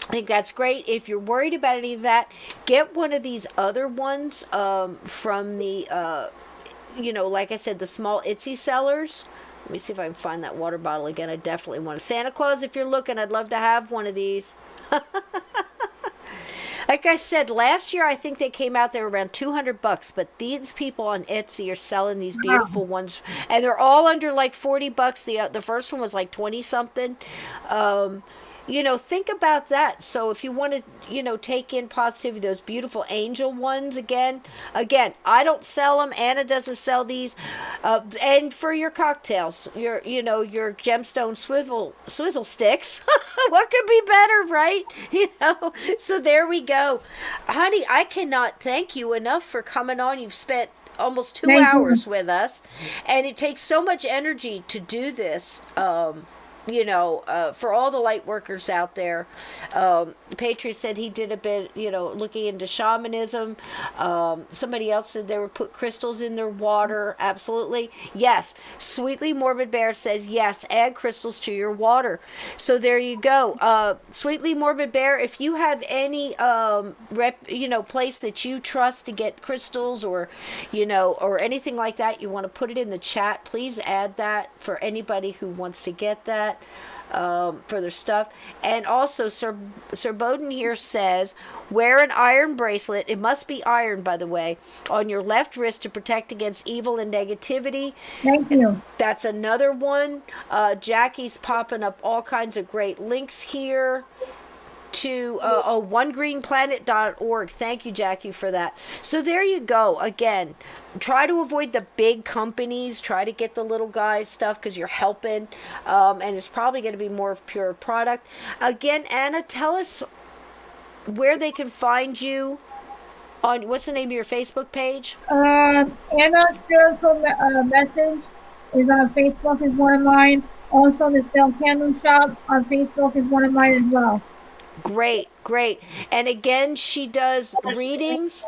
S1: I think that's great. If you're worried about any of that, get one of these other ones from the, like I said, the small Etsy sellers. Let me see if I can find that water bottle again. I definitely want to. Santa Claus, if you're looking, I'd love to have one of these. Like I said, last year I think they came out, they were around $200, but these people on Etsy are selling these beautiful ones, and they're all under like $40. The first one was like 20 something. think about that. So if you want to, take in positivity, those beautiful angel ones again, I don't sell them. Anna doesn't sell these. And for your cocktails, your gemstone swizzle sticks. What could be better, right? So there we go. Honey, I cannot thank you enough for coming on. You've spent almost 2 hours with us, and it takes so much energy to do this. For all the light workers out there. Patriot said he did a bit, looking into shamanism. Somebody else said they would put crystals in their water. Absolutely. Yes. Sweetly Morbid Bear says, yes, add crystals to your water. So there you go. Sweetly Morbid Bear, if you have any, place that you trust to get crystals or anything like that, you want to put it in the chat, please add that for anybody who wants to get that. For their stuff. And also Sir Bowden here says, wear an iron bracelet, it must be iron by the way, on your left wrist to protect against evil and negativity.
S2: Thank you.
S1: That's another one. Jackie's popping up all kinds of great links here to onegreenplanet.org. Thank you, Jackie, for that. So there you go. Again, try to avoid the big companies. Try to get the little guy stuff because you're helping. And it's probably going to be more pure product. Again, Anna, tell us where they can find you on, what's the name of your Facebook page?
S2: Anna Spiritual Message is on Facebook, is one of mine. Also, the Spell Candle Shop on Facebook is one of mine as well.
S1: Great. And again, she does readings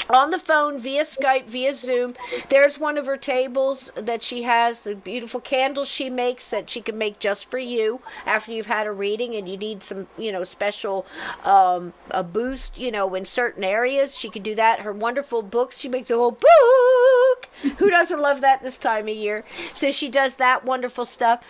S1: on the phone, via Skype, via Zoom. There's one of her tables that she has, the beautiful candles she makes that she can make just for you after you've had a reading and you need some, special a boost, in certain areas. She can do that. Her wonderful books, she makes a whole book. Who doesn't love that this time of year? So she does that wonderful stuff.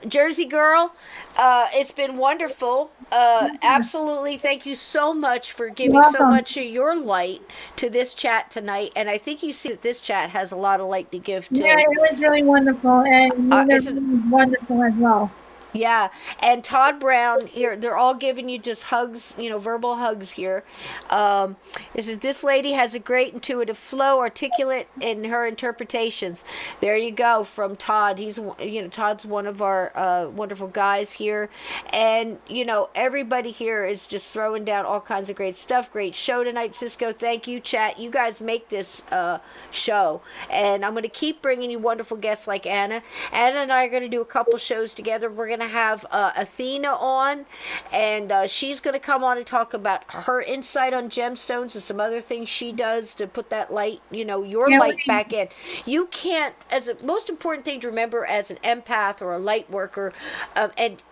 S1: Jersey Girl, it's been wonderful. Absolutely. Thank you so much for giving so much of your light to this chat tonight. And I think you see that this chat has a lot of light to give too.
S2: Yeah, it was really wonderful. And was wonderful as well.
S1: Yeah, and Todd Brown here, they're all giving you just hugs, verbal hugs here. This lady has a great intuitive flow, articulate in her interpretations. There you go, from Todd. He's, Todd's one of our wonderful guys here. And, everybody here is just throwing down all kinds of great stuff. Great show tonight, Cisco. Thank you, chat. You guys make this show. And I'm going to keep bringing you wonderful guests like Anna. Anna and I are going to do a couple shows together. We're going to have Athena on, and she's going to come on and talk about her insight on gemstones and some other things she does to put that light, your light back in. You can't, most important thing to remember as an empath or a light worker, and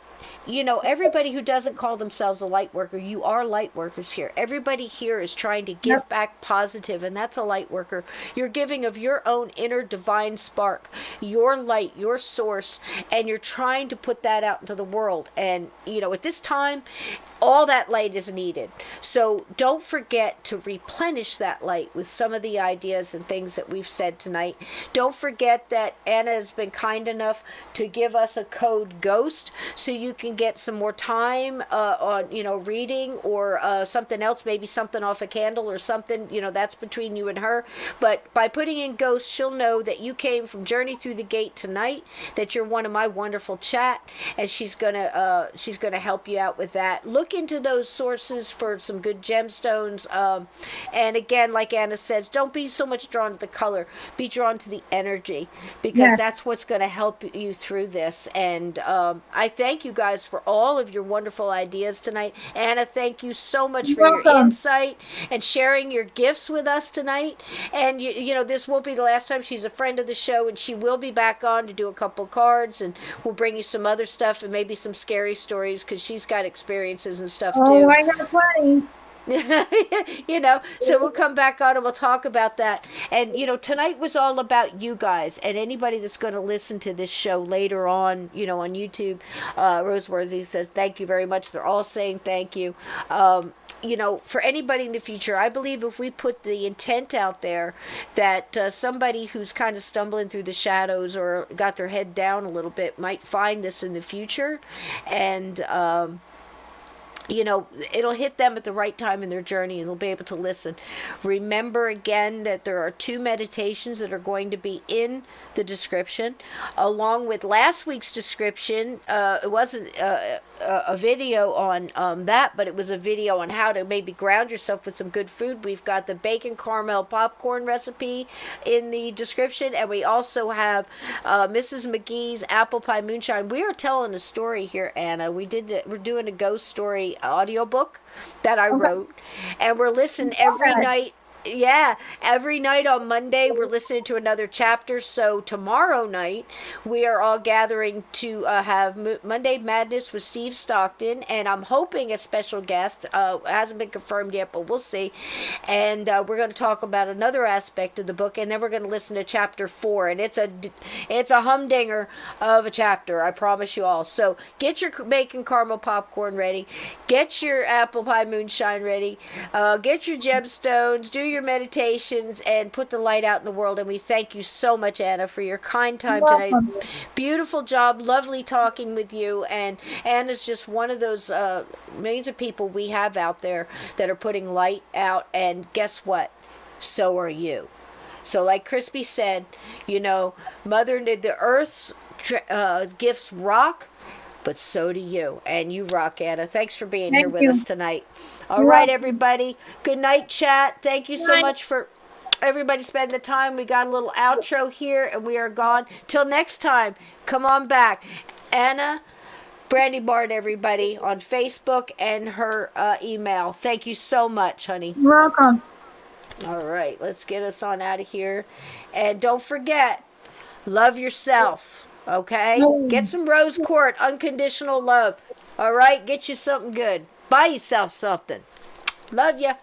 S1: everybody who doesn't call themselves a light worker, you are light workers here. Everybody here is trying to give back positive, and that's a light worker. You're giving of your own inner divine spark, your light, your source, and you're trying to put that out into the world. And, at this time, all that light is needed. So don't forget to replenish that light with some of the ideas and things that we've said tonight. Don't forget that Anna has been kind enough to give us a code GHOST so you can get some more time on reading or something else, maybe something off a candle or something, that's between you and her. But by putting in GHOST, she'll know that you came from Journey Through the Gate tonight, that you're one of my wonderful chat, and she's gonna help you out with that. Look into those sources for some good gemstones, and again, like Anna says, don't be so much drawn to the color, be drawn to the energy, because that's what's going to help you through this. And I thank you guys for all of your wonderful ideas tonight. Anna, thank you so much for your insight and sharing your gifts with us tonight. And this won't be the last time. She's a friend of the show, and she will be back on to do a couple cards, and we'll bring you some other stuff and maybe some scary stories, because she's got experiences and stuff too.
S2: Oh, I got plenty.
S1: So we'll come back on and we'll talk about that. And tonight was all about you guys and anybody that's going to listen to this show later on, on YouTube. Roseworthy says thank you very much. They're all saying thank you. for anybody in the future, I believe if we put the intent out there that somebody who's kind of stumbling through the shadows or got their head down a little bit might find this in the future, and it'll hit them at the right time in their journey and they'll be able to listen. Remember again that there are 2 meditations that are going to be in the description, along with last week's description. It wasn't a video on that, but it was a video on how to maybe ground yourself with some good food. We've got the bacon caramel popcorn recipe in the description, and we also have Mrs. McGee's apple pie moonshine. We are telling a story here, Anna. We're doing a ghost story audiobook that I wrote, and we're listening every night. Yeah, every night on Monday we're listening to another chapter. So tomorrow night we are all gathering to have Monday Madness with Steve Stockton, and I'm hoping a special guest. Hasn't been confirmed yet, but we'll see. And we're going to talk about another aspect of the book, and then we're going to listen to chapter 4, and it's a humdinger of a chapter, I promise you all. So get your bacon caramel popcorn ready, get your apple pie moonshine ready, get your gemstones, do your meditations, and put the light out in the world. And we thank you so much, Anna, for your kind time tonight. Beautiful job, lovely talking with you. And Anna's just one of those millions of people we have out there that are putting light out, and guess what, so are you. So like Crispy said, the earth's gifts rock, but so do you. And you rock, Anna. Thanks for being here with us tonight. All right, everybody. Good night, chat. Thank you so much for everybody spending the time. We got a little outro here, and we are gone. Till next time, come on back. Anna Brandimarte, everybody, on Facebook and her email. Thank you so much, honey.
S2: You're welcome.
S1: All right, let's get us on out of here. And don't forget, love yourself. Okay? Get some rose quartz, unconditional love. All right? Get you something good. Buy yourself something. Love ya.